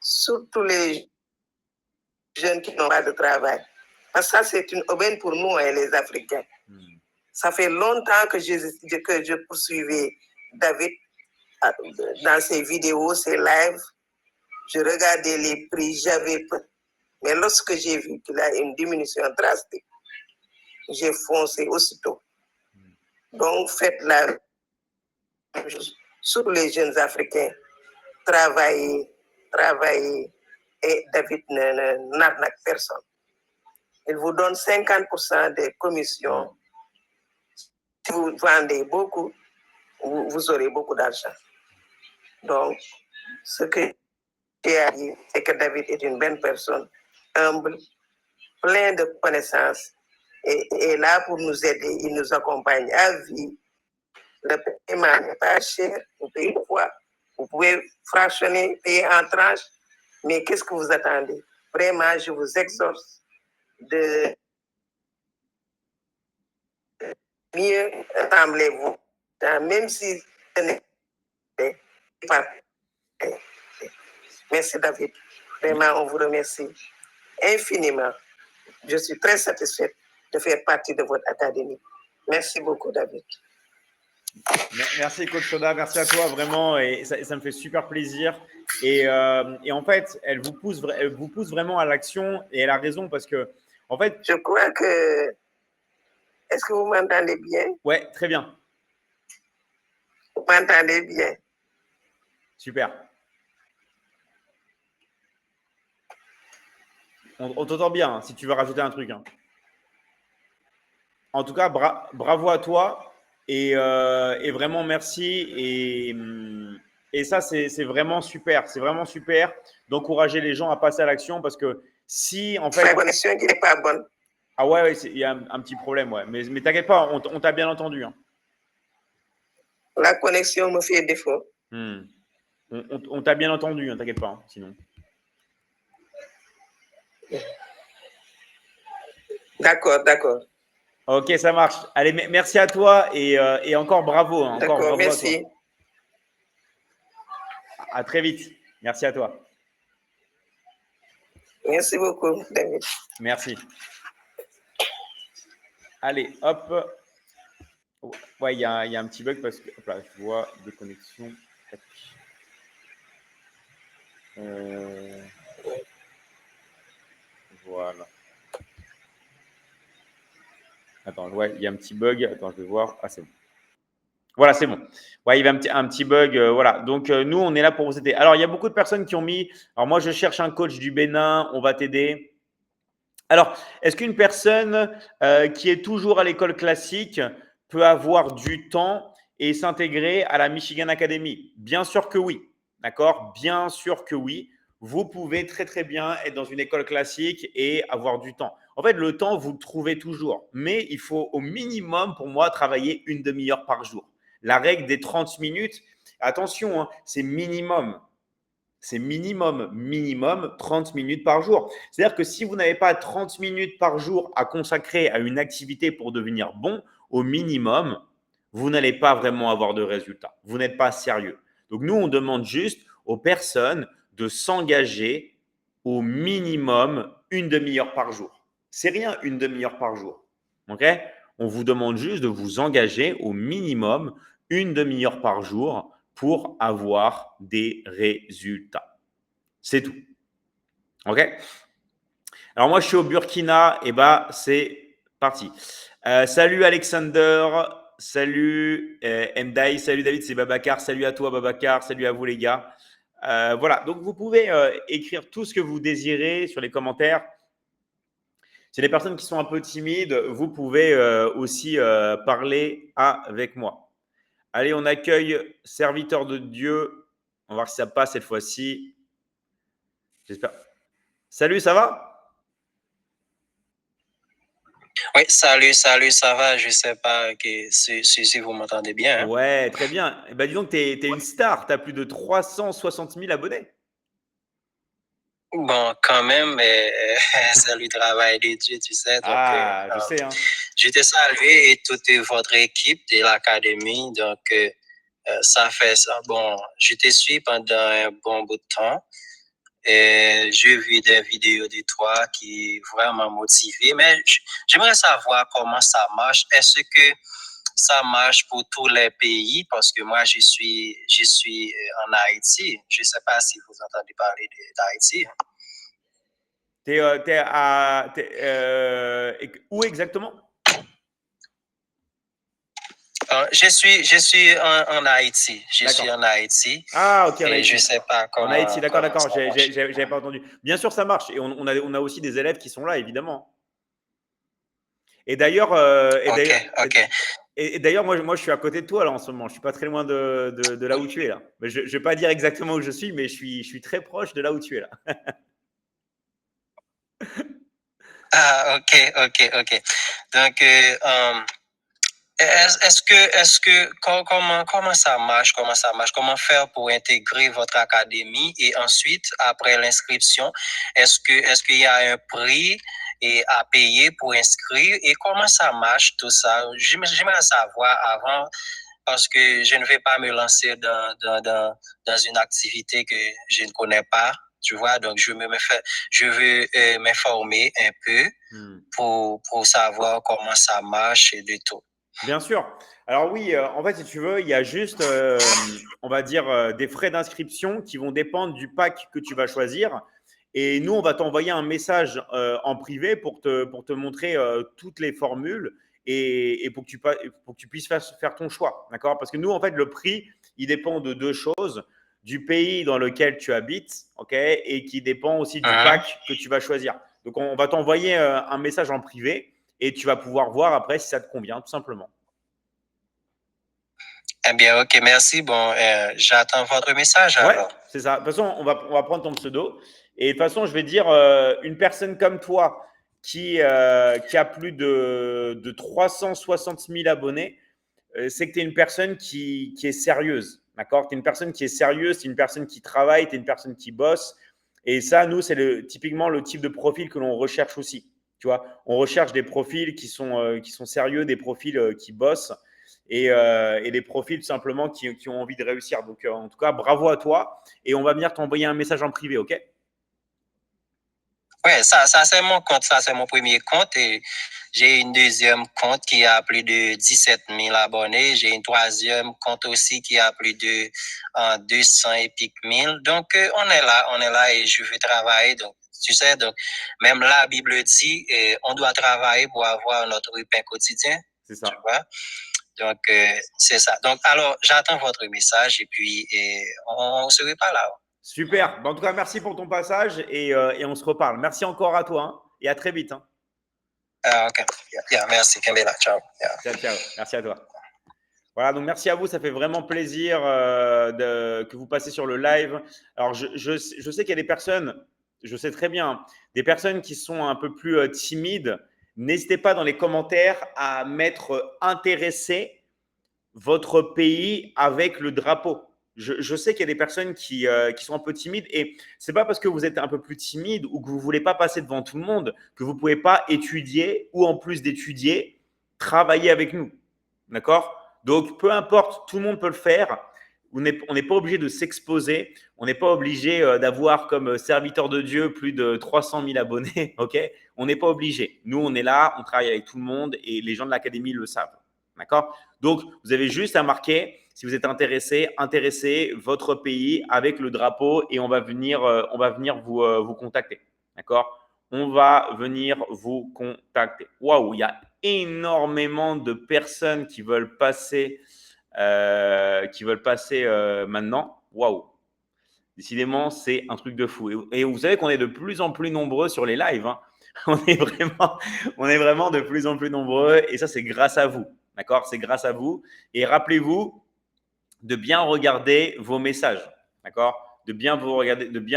surtout les jeunes qui n'ont pas de travail. Parce que ça, c'est une aubaine pour nous, les Africains. Ça fait longtemps que je poursuivais David dans ses vidéos, ses lives. Je regardais les prix, j'avais peur. Mais lorsque j'ai vu qu'il y a une diminution drastique, j'ai foncé aussitôt. Donc, faites la même chose. Surtout les jeunes Africains, travaillez, et David n'arnaque personne. Il vous donne 50% des commissions. Si vous vendez beaucoup, vous aurez beaucoup d'argent. Donc, ce que j'ai à dire, c'est que David est une bonne personne, humble, plein de connaissances, et est là pour nous aider. Il nous accompagne à vie. Le paiement n'est pas cher. Vous payez une fois. Vous pouvez fractionner, payer en tranches. Mais qu'est-ce que vous attendez? Vraiment, je vous exhorte de mieux assemblez-vous. Même si ce n'est pas, Merci, David. Vraiment, on vous remercie infiniment. Je suis très satisfaite de faire partie de votre académie. Merci beaucoup, David. Merci, coach Soda. Merci à toi, vraiment. Et ça me fait super plaisir. Et en fait, elle vous pousse vraiment à l'action. Et elle a raison parce que, en fait… Je crois que… Est-ce que vous m'entendez bien? Ouais, très bien. Vous m'entendez bien? Super. On t'entend bien, hein, si tu veux rajouter un truc. Hein. En tout cas, bravo à toi et vraiment merci. Et ça, c'est vraiment super. C'est vraiment super d'encourager les gens à passer à l'action parce que si, en fait… La connexion qui n'est pas bonne. Ah ouais, il y a un petit problème, ouais. Mais t'inquiète pas, on t'a bien entendu. Hein. La connexion me fait défaut. On t'a bien entendu, hein, t'inquiète pas, hein, sinon. D'accord, d'accord. Ok, ça marche. Allez, merci à toi et encore bravo. Hein, encore bravo merci. à toi. À très vite. Merci à toi. Merci beaucoup, David. Merci. Allez, hop. Ouais, il y a un petit bug parce que hop là, je vois des connexions. Voilà. Attends, ouais, il y a un petit bug. Attends, je vais voir. Ah, c'est bon. Voilà, c'est bon. Ouais, il y avait un petit bug. Voilà. Donc, nous, on est là pour vous aider. Alors, il y a beaucoup de personnes qui ont mis… Alors, moi, je cherche un coach du Bénin. On va t'aider. Alors, est-ce qu'une personne qui est toujours à l'école classique peut avoir du temps et s'intégrer à la Michigan Academy? Bien sûr que oui. D'accord? Bien sûr que oui. Vous pouvez très, très bien être dans une école classique et avoir du temps. En fait, le temps, vous le trouvez toujours. Mais il faut au minimum, pour moi, travailler une demi-heure par jour. La règle des 30 minutes, attention, hein, c'est minimum. C'est minimum 30 minutes par jour. C'est-à-dire que si vous n'avez pas 30 minutes par jour à consacrer à une activité pour devenir bon, au minimum, vous n'allez pas vraiment avoir de résultats. Vous n'êtes pas sérieux. Donc nous, on demande juste aux personnes de s'engager au minimum une demi-heure par jour. C'est rien, une demi-heure par jour. Ok? On vous demande juste de vous engager au minimum une demi-heure par jour pour avoir des résultats. C'est tout. OK? Alors moi, je suis au Burkina. Et c'est parti. Salut Alexander. Salut Mdaï. Salut David, c'est Babacar. Salut à toi Babacar. Salut à vous les gars. Voilà, donc vous pouvez écrire tout ce que vous désirez sur les commentaires. C'est les personnes qui sont un peu timides, vous pouvez aussi parler avec moi. Allez, on accueille serviteur de Dieu. On va voir si ça passe cette fois-ci. J'espère. Salut, ça va? Oui, salut, ça va? Je ne sais pas si vous m'entendez bien. Hein? Ouais, très bien. Eh ben, dis donc, tu es une star. Tu as plus de 360 000 abonnés. Bon, quand même, c'est le travail de Dieu, tu sais. Donc, je sais. Hein. Je te salue et toute votre équipe de l'académie. Donc, ça fait ça. Bon, je te suis pendant un bon bout de temps. Et j'ai vu des vidéos de toi qui vraiment motivées. Mais j'aimerais savoir comment ça marche. Est-ce que ça marche pour tous les pays? Parce que moi, je suis en Haïti. Je ne sais pas si vous entendez parler d'Haïti. Où exactement? Je suis en Haïti. Je suis en Haïti. Ah, ok. Et je ne sais pas comment. En Haïti, d'accord. J'avais pas entendu. Bien sûr, ça marche. Et on a aussi des élèves qui sont là, évidemment. Et d'ailleurs, et d'ailleurs, moi, je suis à côté de toi là en ce moment. Je suis pas très loin de là où tu es là. Mais je vais pas dire exactement où je suis, mais je suis très proche de là où tu es là. Ah, ok. Donc, est-ce que comment ça marche? Comment faire pour intégrer votre académie? Et ensuite, après l'inscription, est-ce qu'il y a un prix à payer pour inscrire? Et comment ça marche tout ça? J'aimerais savoir avant, parce que je ne vais pas me lancer dans une activité que je ne connais pas, tu vois. Donc, je veux m'informer un peu pour savoir comment ça marche et de tout. Bien sûr. Alors oui, en fait, si tu veux, il y a juste, on va dire, des frais d'inscription qui vont dépendre du pack que tu vas choisir. Et nous, on va t'envoyer un message en privé pour te montrer toutes les formules et pour que tu puisses faire ton choix. D'accord? Parce que nous, en fait, le prix, il dépend de deux choses. Du pays dans lequel tu habites, ok, et qui dépend aussi du pack que tu vas choisir. Donc, on va t'envoyer un message en privé et tu vas pouvoir voir après si ça te convient, tout simplement. Eh bien, ok, merci. Bon, j'attends votre message Ouais, alors. c'est ça. De toute façon, on va prendre ton pseudo. Et de toute façon, je vais dire, une personne comme toi qui a plus de 360 000 abonnés, c'est que tu es une personne qui est sérieuse. D'accord? Tu es une personne qui est sérieuse, tu es une personne qui travaille, tu es une personne qui bosse. Et ça, nous, c'est typiquement le type de profil que l'on recherche aussi. Tu vois, on recherche des profils qui sont sérieux, des profils qui bossent et des profils tout simplement qui ont envie de réussir. Donc, en tout cas, bravo à toi. Et on va venir t'envoyer un message en privé, OK? Ouais, ça c'est mon compte, ça c'est mon premier compte et j'ai une deuxième compte qui a plus de 17 000 abonnés. J'ai une troisième compte aussi qui a plus de 200 et piques mille. Donc, on est là et je veux travailler. Donc, tu sais, donc, même la Bible dit, on doit travailler pour avoir notre pain quotidien. C'est ça. Tu vois? Donc, c'est ça. Donc, alors, j'attends votre message et puis on se reparle là. Super. En tout cas, merci pour ton passage et on se reparle. Merci encore à toi hein, et à très vite. Hein. OK. Yeah, merci, Kembela. Ciao. Yeah. Ciao, ciao. Merci à toi. Voilà, donc merci à vous. Ça fait vraiment plaisir que vous passiez sur le live. Alors, je sais qu'il y a des personnes, je sais très bien, des personnes qui sont un peu plus timides. N'hésitez pas dans les commentaires à mettre intéressé votre pays avec le drapeau. Je sais qu'il y a des personnes qui sont un peu timides et ce n'est pas parce que vous êtes un peu plus timide ou que vous ne voulez pas passer devant tout le monde que vous ne pouvez pas étudier ou en plus d'étudier, travailler avec nous. D'accord? Donc, peu importe, tout le monde peut le faire. On n'est pas obligé de s'exposer. On n'est pas obligé d'avoir comme serviteur de Dieu plus de 300 000 abonnés. Ok? On n'est pas obligé. Nous, on est là, on travaille avec tout le monde et les gens de l'académie le savent. D'accord? Donc, vous avez juste à marquer, si vous êtes intéressez votre pays avec le drapeau et on va venir vous contacter. D'accord? On va venir vous contacter. Waouh, il y a énormément de personnes qui veulent passer, maintenant. Waouh! Décidément, c'est un truc de fou. Et vous savez qu'on est de plus en plus nombreux sur les lives. Hein. On est vraiment de plus en plus nombreux et ça, c'est grâce à vous. D'accord? C'est grâce à vous. Et rappelez-vous de bien regarder vos messages. D'accord? De bien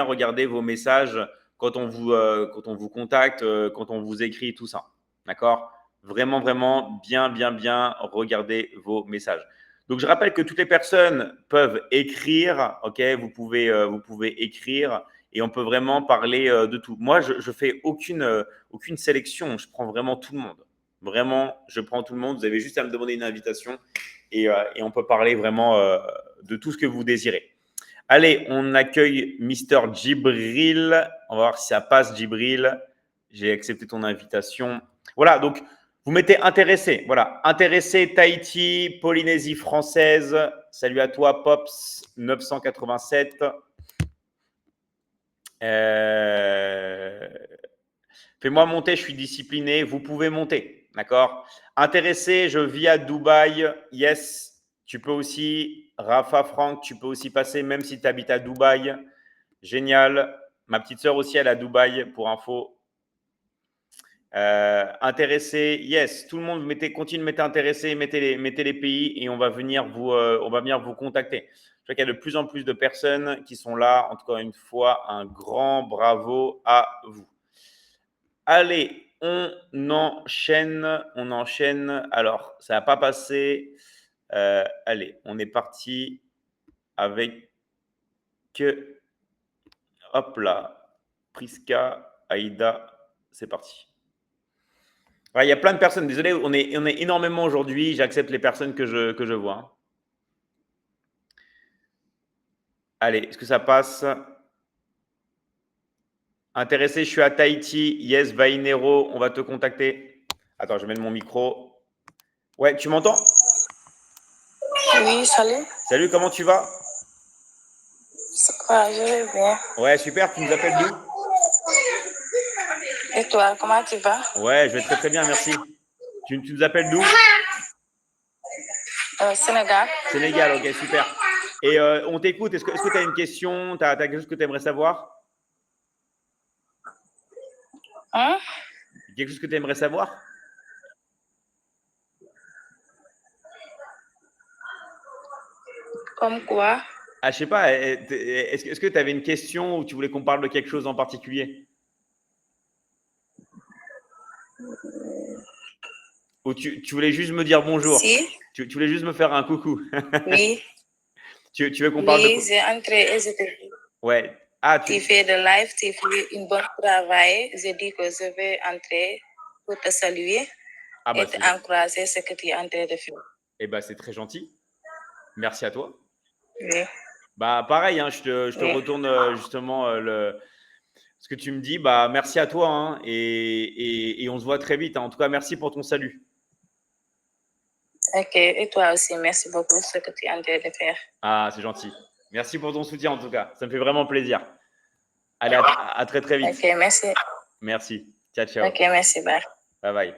regarder vos messages quand on vous contacte, quand on vous écrit, tout ça. D'accord? Vraiment bien regarder vos messages. Donc, je rappelle que toutes les personnes peuvent écrire. Ok? Vous pouvez écrire et on peut vraiment parler de tout. Moi, je fais aucune sélection. Je prends vraiment tout le monde. Vraiment, je prends tout le monde. Vous avez juste à me demander une invitation et on peut parler vraiment de tout ce que vous désirez. Allez, on accueille Mister Djibril. On va voir si ça passe, Djibril. J'ai accepté ton invitation. Voilà, donc vous mettez intéressé. Voilà, intéressé Tahiti, Polynésie française. Salut à toi, Pops 987. Fais-moi monter, je suis discipliné. Vous pouvez monter, d'accord? Intéressé, je vis à Dubaï. Yes, tu peux aussi. Rafa Franck, tu peux aussi passer, même si tu habites à Dubaï. Génial. Ma petite sœur aussi, elle est à Dubaï, pour info. Intéressé, yes. Tout le monde, continue de mettre intéressé, mettez les pays et on va venir vous contacter. Je vois qu'il y a de plus en plus de personnes qui sont là. Encore une fois, un grand bravo à vous. Allez, on enchaîne. Alors, ça n'a pas passé. Allez, on est parti avec hop là, Priska, Aïda, c'est parti. Ouais, il y a plein de personnes. Désolé, on est énormément aujourd'hui. J'accepte les personnes que je vois. Allez, est-ce que ça passe? Intéressé, je suis à Tahiti. Yes, Vainero, on va te contacter. Attends, je mets mon micro. Ouais, tu m'entends? Oui, salut. Salut, comment tu vas? Ouais, je vais bien. Ouais, super, tu nous appelles d'où? Et toi, comment tu vas? Ouais, je vais très très bien, merci. Tu nous appelles d'où? Sénégal. Sénégal, ok, super. Et on t'écoute. Est-ce que tu as une question? Tu as quelque chose que tu aimerais savoir? Hein? Quelque chose que tu aimerais savoir? Comme quoi? Ah, je sais pas. Est-ce que tu avais une question ou tu voulais qu'on parle de quelque chose en particulier? Ou tu voulais juste me dire bonjour? Si, Tu voulais juste me faire un coucou? oui, Tu veux qu'on parle de oui, quoi? j'ai entré et je te dis. Ouais. Ah, Tu fais de live, tu fais une bonne travail. Je dis que je vais entrer pour te saluer Ah bah et t'encourager ce que tu es en train de faire. eh bah, c'est très gentil. Merci à toi. Oui, Bah pareil, hein, je te oui. retourne justement ce que tu me dis. Bah merci à toi hein, et on se voit très vite, hein. En tout cas, merci pour ton salut. Ok, et toi aussi, merci beaucoup pour ce que tu es en train de faire. Ah, c'est gentil. Merci pour ton soutien en tout cas. Ça me fait vraiment plaisir. Allez, à très très vite. Ok, merci. Merci. Ciao, ciao. Ok, merci, bye. Bye bye.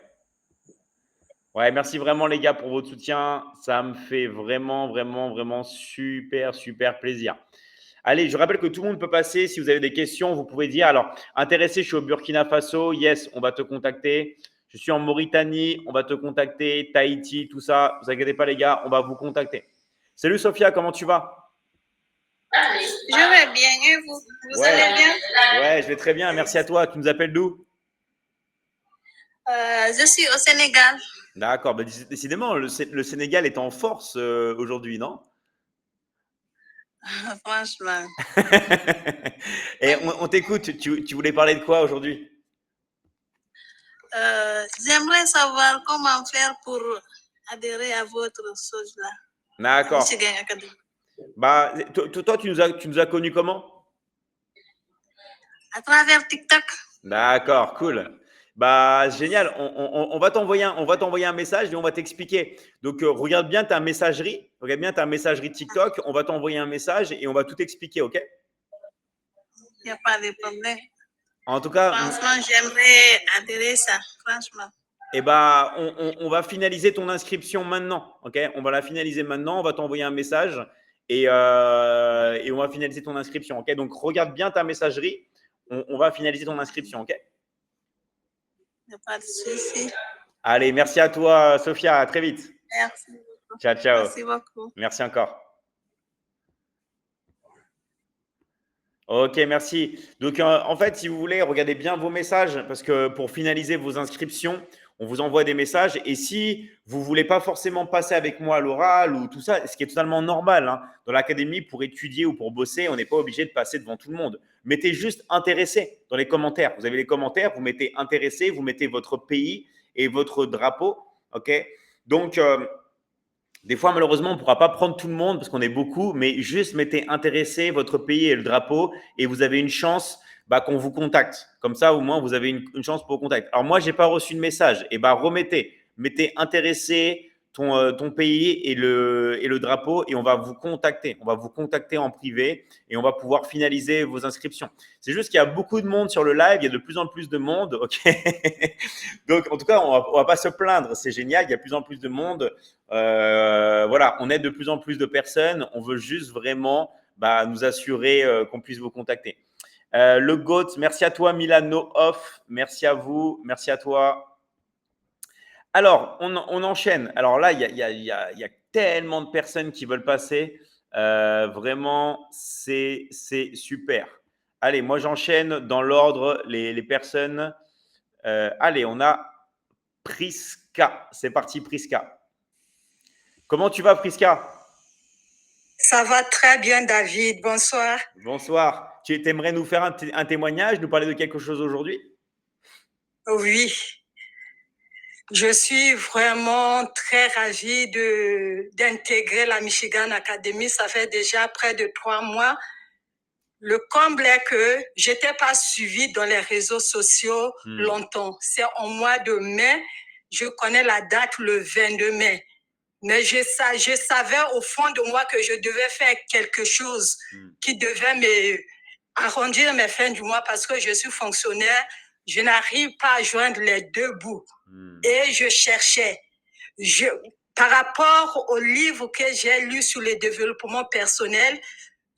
Ouais, merci vraiment les gars pour votre soutien. Ça me fait vraiment, vraiment, vraiment super, super plaisir. Allez, je rappelle que tout le monde peut passer. Si vous avez des questions, vous pouvez dire. Alors, intéressé, je suis au Burkina Faso. Yes, on va te contacter. Je suis en Mauritanie. On va te contacter. Tahiti, tout ça. Ne vous inquiétez pas, les gars. On va vous contacter. Salut Sophia, comment tu vas? Je vais bien, et vous? Vous allez bien? Ouais, je vais très bien. Merci à toi. Tu nous appelles d'où? Je suis au Sénégal. D'accord. Bah, décidément, le Sénégal est en force aujourd'hui, non? Franchement. Et on t'écoute. Tu voulais parler de quoi aujourd'hui? J'aimerais savoir comment faire pour adhérer à votre chose là. D'accord. Michigan Academy. Bah, toi, tu nous as connus comment? À travers TikTok. D'accord, cool. Bah, génial. On va t'envoyer un message et on va t'expliquer. Donc, regarde bien ta messagerie. Regarde bien ta messagerie TikTok. On va t'envoyer un message et on va tout expliquer, OK? Il n'y a pas de problème. En tout cas, Franchement, j'aimerais adhérer ça. Franchement. eh ben, on va finaliser ton inscription maintenant, OK? On va la finaliser maintenant. On va t'envoyer un message et on va finaliser ton inscription, OK? Donc, regarde bien ta messagerie. On va finaliser ton inscription, OK? Il n'y a pas de souci. Allez, merci à toi, Sophia. À très vite. Merci beaucoup. Ciao, ciao. Merci beaucoup. Merci encore. Ok, merci. Donc, en fait, si vous voulez, regardez bien vos messages parce que pour finaliser vos inscriptions, on vous envoie des messages. Et si vous ne voulez pas forcément passer avec moi à l'oral ou tout ça, ce qui est totalement normal hein, dans l'académie pour étudier ou pour bosser, on n'est pas obligé de passer devant tout le monde. Mettez juste intéressé dans les commentaires. Vous avez les commentaires, vous mettez intéressé, vous mettez votre pays et votre drapeau. Ok. Donc, des fois, malheureusement, on ne pourra pas prendre tout le monde parce qu'on est beaucoup, mais juste mettez intéressé votre pays et le drapeau et vous avez une chance qu'on vous contacte. Comme ça, au moins, vous avez une chance pour contact. Alors, moi, je n'ai pas reçu de message. Et mettez intéressé ton pays et le drapeau et on va vous contacter. On va vous contacter en privé et on va pouvoir finaliser vos inscriptions. C'est juste qu'il y a beaucoup de monde sur le live. Il y a de plus en plus de monde. Ok. Donc, en tout cas, on va pas se plaindre. C'est génial. Il y a de plus en plus de monde. Voilà, on aide de plus en plus de personnes. On veut juste vraiment nous assurer qu'on puisse vous contacter. Le GOAT, merci à toi, Milano Off. Merci à vous. Merci à toi. Alors, on enchaîne. Alors là, il y a tellement de personnes qui veulent passer. Vraiment, c'est super. Allez, moi, j'enchaîne dans l'ordre les personnes. Allez, on a Priska. C'est parti, Priska. Comment tu vas, Priska? Ça va très bien, David. Bonsoir. Bonsoir. Tu aimerais nous faire un témoignage, nous parler de quelque chose aujourd'hui? Oui. Je suis vraiment très ravie d'intégrer la Michigan Academy. Ça fait déjà près de 3 mois Le comble est que je n'étais pas suivie dans les réseaux sociaux longtemps. C'est en mois de mai, je connais la date, le 22 mai. Mais je savais au fond de moi que je devais faire quelque chose qui devait me arrondir mes fins du mois parce que je suis fonctionnaire. Je n'arrive pas à joindre les deux bouts. Et je cherchais. Par rapport au livre que j'ai lu sur le développement personnel,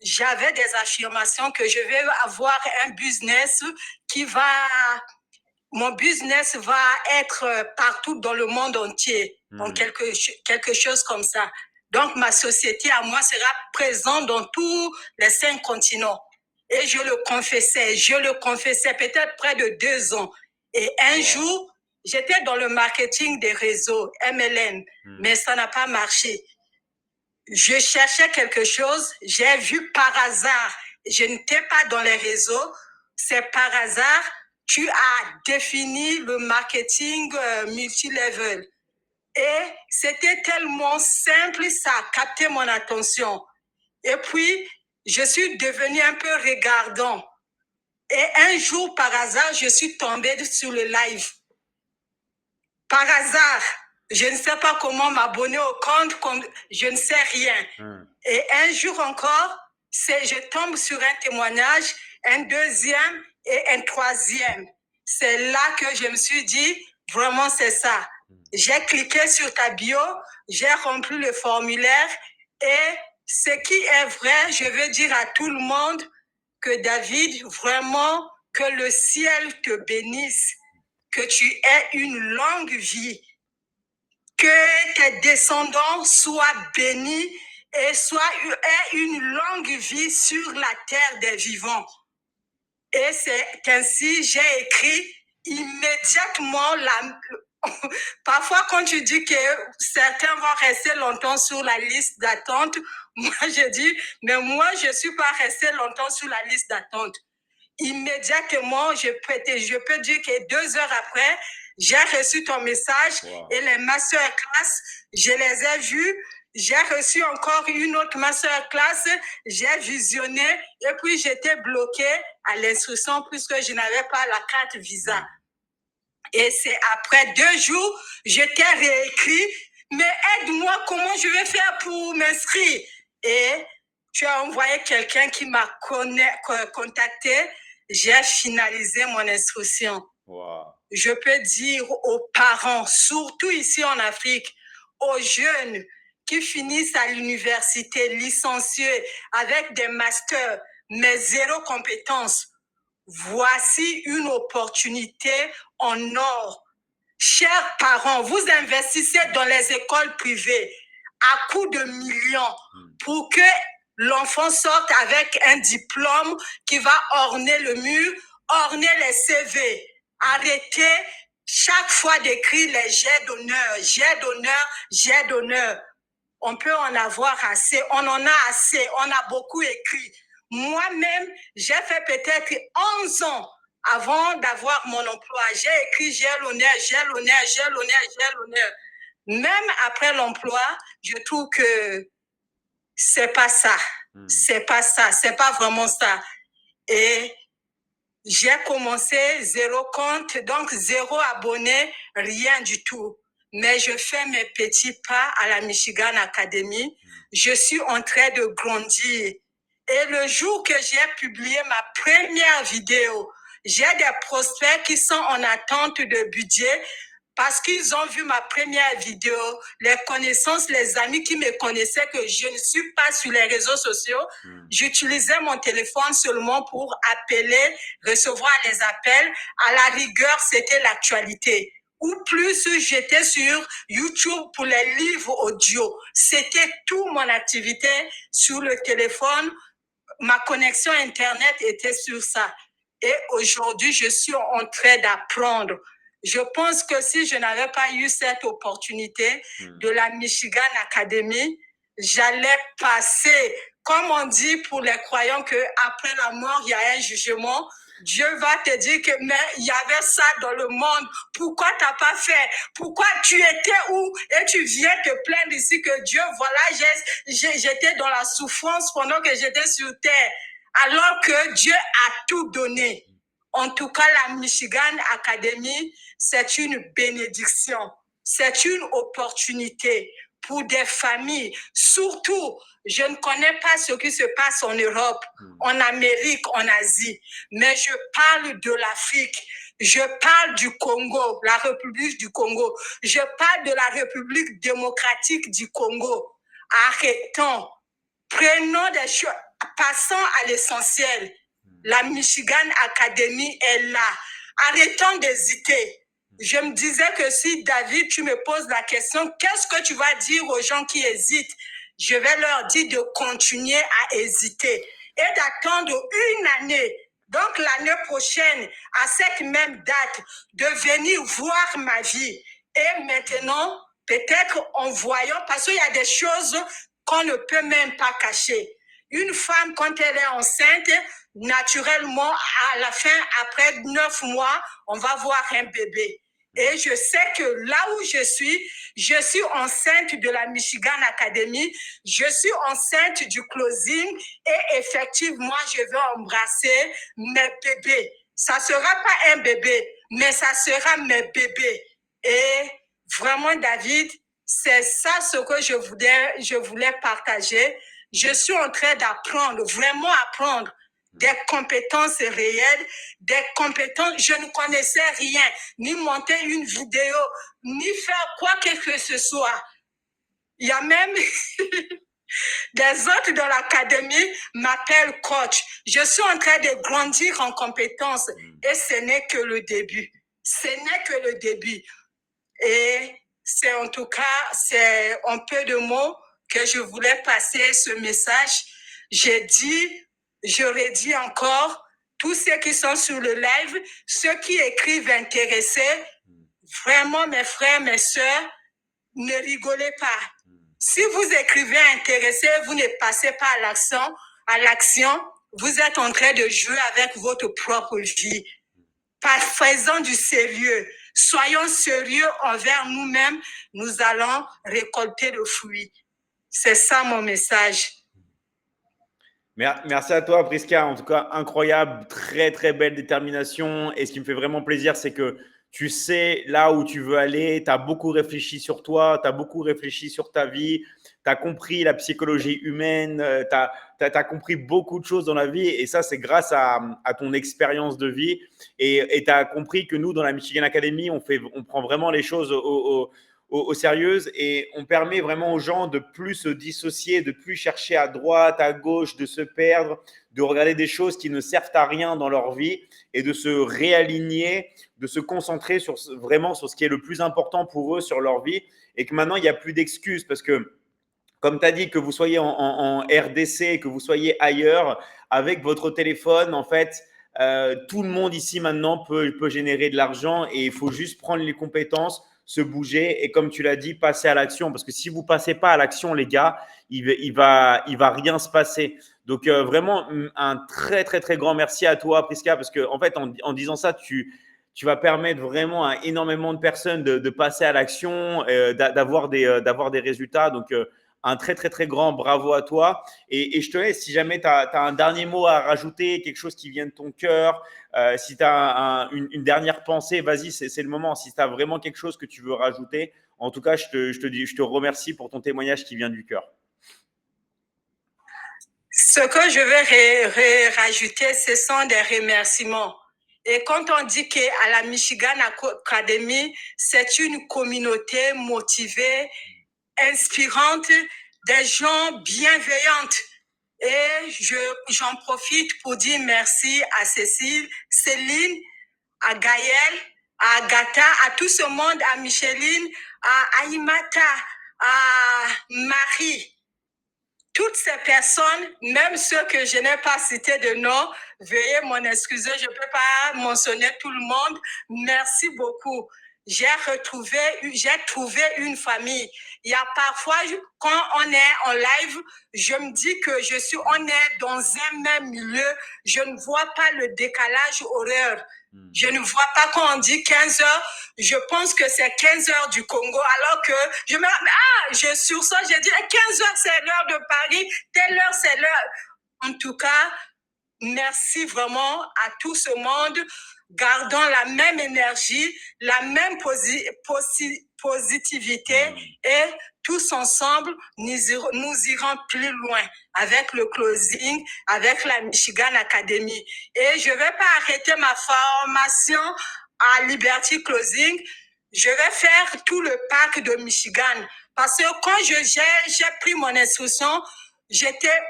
j'avais des affirmations que je vais avoir un business mon business va être partout dans le monde entier, en quelque chose comme ça. Donc, ma société à moi sera présente dans tous les 5 continents. Et je le confessais peut-être près de 2 ans. Et un jour, j'étais dans le marketing des réseaux, MLM, mais ça n'a pas marché. Je cherchais quelque chose, j'ai vu par hasard, je n'étais pas dans les réseaux, c'est par hasard, tu as défini le marketing multilevel. Et c'était tellement simple, ça a capté mon attention. Et puis, je suis devenue un peu regardant. Et un jour, par hasard, je suis tombée sur le live. Par hasard, je ne sais pas comment m'abonner au compte, je ne sais rien. Et un jour encore, je tombe sur un témoignage, un deuxième et un troisième. C'est là que je me suis dit, vraiment c'est ça. J'ai cliqué sur ta bio, j'ai rempli le formulaire et ce qui est vrai, je veux dire à tout le monde que David, vraiment, que le ciel te bénisse, que tu aies une longue vie, que tes descendants soient bénis et aient une longue vie sur la terre des vivants. Et c'est ainsi j'ai écrit immédiatement Parfois, quand tu dis que certains vont rester longtemps sur la liste d'attente, moi, je dis, mais moi, je ne suis pas resté longtemps sur la liste d'attente. Immédiatement, je peux dire que 2 heures après, j'ai reçu ton message et les masterclass, je les ai vus. J'ai reçu encore une autre masterclass, j'ai visionné et puis j'étais bloquée à l'instruction puisque je n'avais pas la carte Visa. Et c'est après 2 jours, je t'ai réécrit, mais aide-moi, comment je vais faire pour m'inscrire? Et tu as envoyé quelqu'un qui m'a contacté, j'ai finalisé mon instruction. Wow. Je peux dire aux parents, surtout ici en Afrique, aux jeunes qui finissent à l'université, licenciés, avec des masters, mais 0 compétences. Voici une opportunité en or. Chers parents, vous investissez dans les écoles privées à coût de millions pour que l'enfant sorte avec un diplôme qui va orner le mur, orner les CV. Arrêtez chaque fois d'écrire les jets d'honneur, jets d'honneur, jets d'honneur. On peut en avoir assez, on en a assez, on a beaucoup écrit. Moi-même, j'ai fait peut-être 11 ans avant d'avoir mon emploi. J'ai écrit j'ai l'honneur, j'ai l'honneur, j'ai l'honneur, j'ai l'honneur. Même après l'emploi, je trouve que c'est pas ça. C'est pas ça, c'est pas vraiment ça. Et j'ai commencé 0 compte, donc 0 abonné, rien du tout. Mais je fais mes petits pas à la Michigan Academy. Je suis en train de grandir. Et le jour que j'ai publié ma première vidéo, j'ai des prospects qui sont en attente de budget parce qu'ils ont vu ma première vidéo, les connaissances, les amis qui me connaissaient que je ne suis pas sur les réseaux sociaux. J'utilisais mon téléphone seulement pour appeler, recevoir les appels. À la rigueur, c'était l'actualité. Ou plus, j'étais sur YouTube pour les livres audio. C'était toute mon activité sur le téléphone. Ma connexion Internet était sur ça. Et aujourd'hui, je suis en train d'apprendre. Je pense que si je n'avais pas eu cette opportunité de la Michigan Academy, j'allais passer, comme on dit pour les croyants qu'après la mort, il y a un jugement. Dieu va te dire que mais il y avait ça dans le monde. Pourquoi tu n'as pas fait? Pourquoi tu étais où? Et tu viens te plaindre ici que Dieu, voilà, j'étais dans la souffrance pendant que j'étais sur terre. alors que Dieu a tout donné. En tout cas, la Michigan Academy, c'est une bénédiction, c'est une opportunité pour des familles. Surtout, je ne connais pas ce qui se passe en Europe, en Amérique, en Asie, mais je parle de l'Afrique. Je parle du Congo, la République du Congo. Je parle de la République démocratique du Congo. Arrêtons, prenons des choses, passons à l'essentiel. La Michigan Academy est là. Arrêtons d'hésiter. Je me disais que si David, tu me poses la question, qu'est-ce que tu vas dire aux gens qui hésitent? Je vais leur dire de continuer à hésiter et d'attendre une année. Donc l'année prochaine, à cette même date, de venir voir ma vie. Et maintenant, peut-être en voyant, parce qu'il y a des choses qu'on ne peut même pas cacher. Une femme, quand elle est enceinte, naturellement, à la fin, après 9 mois, on va voir un bébé. Et je sais que là où je suis enceinte de la Michigan Academy, je suis enceinte du closing et effectivement, je vais embrasser mes bébés. Ça ne sera pas un bébé, mais ça sera mes bébés. Et vraiment, David, c'est ça ce que je voulais partager. Je suis en train d'apprendre, vraiment apprendre des compétences réelles, des compétences. Je ne connaissais rien, ni monter une vidéo, ni faire quoi que ce soit. Il y a même des autres dans l'académie m'appellent coach. Je suis en train de grandir en compétences et ce n'est que le début. Ce n'est que le début. Et c'est en tout cas, c'est en peu de mots que je voulais passer ce message. J'aurais dit encore, tous ceux qui sont sur le live, ceux qui écrivent intéressés, vraiment mes frères, mes sœurs, ne rigolez pas. Si vous écrivez intéressé, vous ne passez pas à l'action, vous êtes en train de jouer avec votre propre vie. Faisons du sérieux. Soyons sérieux envers nous-mêmes, nous allons récolter le fruit. C'est ça mon message. Merci à toi, Prisca. En tout cas, incroyable, très, très belle détermination. Et ce qui me fait vraiment plaisir, c'est que tu sais là où tu veux aller. Tu as beaucoup réfléchi sur toi, tu as beaucoup réfléchi sur ta vie. Tu as compris la psychologie humaine, tu as compris beaucoup de choses dans la vie. Et ça, c'est grâce à ton expérience de vie. Et tu as compris que nous, dans la Michigan Academy, on prend vraiment les choses au sérieux et on permet vraiment aux gens de plus se dissocier, de plus chercher à droite, à gauche, de se perdre, de regarder des choses qui ne servent à rien dans leur vie et de se réaligner, de se concentrer vraiment sur ce qui est le plus important pour eux sur leur vie et que maintenant, il n'y a plus d'excuses parce que comme tu as dit, que vous soyez en RDC, que vous soyez ailleurs, avec votre téléphone, en fait, tout le monde ici maintenant peut générer de l'argent et il faut juste prendre les compétences, se bouger et comme tu l'as dit, passer à l'action. Parce que si vous ne passez pas à l'action, les gars, il va rien se passer. Donc, vraiment, un très, très, très grand merci à toi, Prisca, parce qu'en fait, en disant ça, tu vas permettre vraiment à énormément de personnes de passer à l'action, d'avoir des résultats. Donc, un très, très, très grand bravo à toi. Et je te laisse, si jamais tu as un dernier mot à rajouter, quelque chose qui vient de ton cœur, si tu as une dernière pensée, vas-y, c'est le moment. Si tu as vraiment quelque chose que tu veux rajouter, en tout cas, je te remercie pour ton témoignage qui vient du cœur. Ce que je vais rajouter, ce sont des remerciements. Et quand on dit qu'à la Michigan Academy, c'est une communauté motivée, inspirante, des gens bienveillantes. Et j'en profite pour dire merci à Cécile, Céline, à Gaëlle, à Agatha, à tout ce monde, à Micheline, à Aïmata, à Marie. Toutes ces personnes, même ceux que je n'ai pas cités de nom, veuillez m'en excuser, je ne peux pas mentionner tout le monde. Merci beaucoup. J'ai trouvé une famille. Il y a parfois, quand on est en live, je me dis que on est dans un même milieu. Je ne vois pas le décalage horaire. Je ne vois pas quand on dit 15 heures, je pense que c'est 15 heures du Congo, alors que je sursaute, je dis 15 heures c'est l'heure de Paris, telle heure c'est l'heure. En tout cas, merci vraiment à tout ce monde. Gardons la même énergie, la même positivité et tous ensemble, nous irons plus loin avec le closing, avec la Michigan Academy. Et je ne vais pas arrêter ma formation à Liberty Closing. Je vais faire tout le parc de Michigan. Parce que quand j'ai pris mon instruction,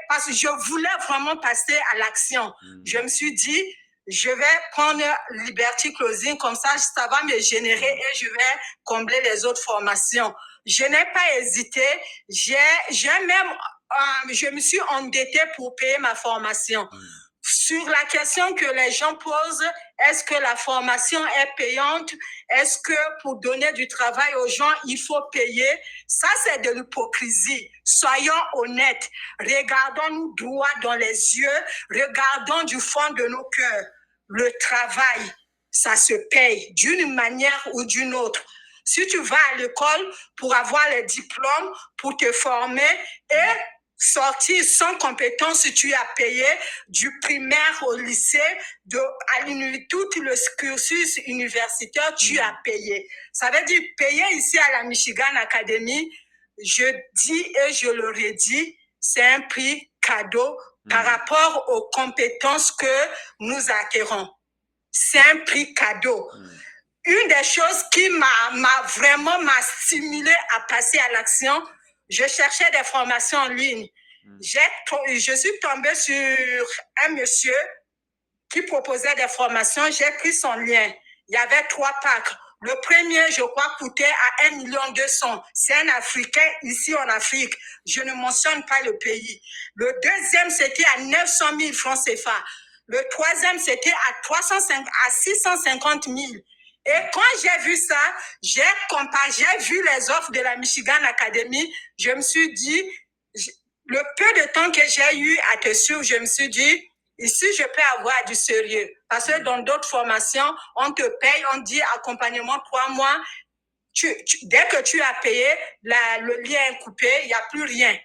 parce que je voulais vraiment passer à l'action. Je me suis dit, je vais prendre Liberty Closing, comme ça va me générer et je vais combler les autres formations. Je n'ai pas hésité. Je me suis endettée pour payer ma formation. Sur la question que les gens posent, est-ce que la formation est payante? Est-ce que pour donner du travail aux gens, il faut payer? Ça, c'est de l'hypocrisie. Soyons honnêtes. Regardons-nous droit dans les yeux. Regardons du fond de nos cœurs. Le travail, ça se paye d'une manière ou d'une autre. Si tu vas à l'école pour avoir les diplômes, pour te former et sortir sans compétence, tu as payé du primaire au lycée, à tout le cursus universitaire, tu as payé. Ça veut dire payer ici à la Michigan Academy, je dis et je le redis, c'est un prix cadeau par rapport aux compétences que nous acquérons. C'est un prix cadeau. Une des choses qui m'a vraiment stimulé à passer à l'action, je cherchais des formations en ligne. Je suis tombée sur un monsieur qui proposait des formations. J'ai pris son lien. Il y avait 3 packs. Le premier, je crois, coûtait à 1,2 million. C'est un Africain ici en Afrique. Je ne mentionne pas le pays. Le deuxième, c'était à 900 000 francs CFA. Le troisième, c'était à 650 000. Et quand j'ai vu ça, j'ai vu les offres de la Michigan Academy. Je me suis dit, le peu de temps que j'ai eu à te suivre, je me suis dit, ici, je peux avoir du sérieux. Parce que dans d'autres formations, on te paye, on dit accompagnement 3 mois. Dès que tu as payé, le lien est coupé, il n'y a plus rien.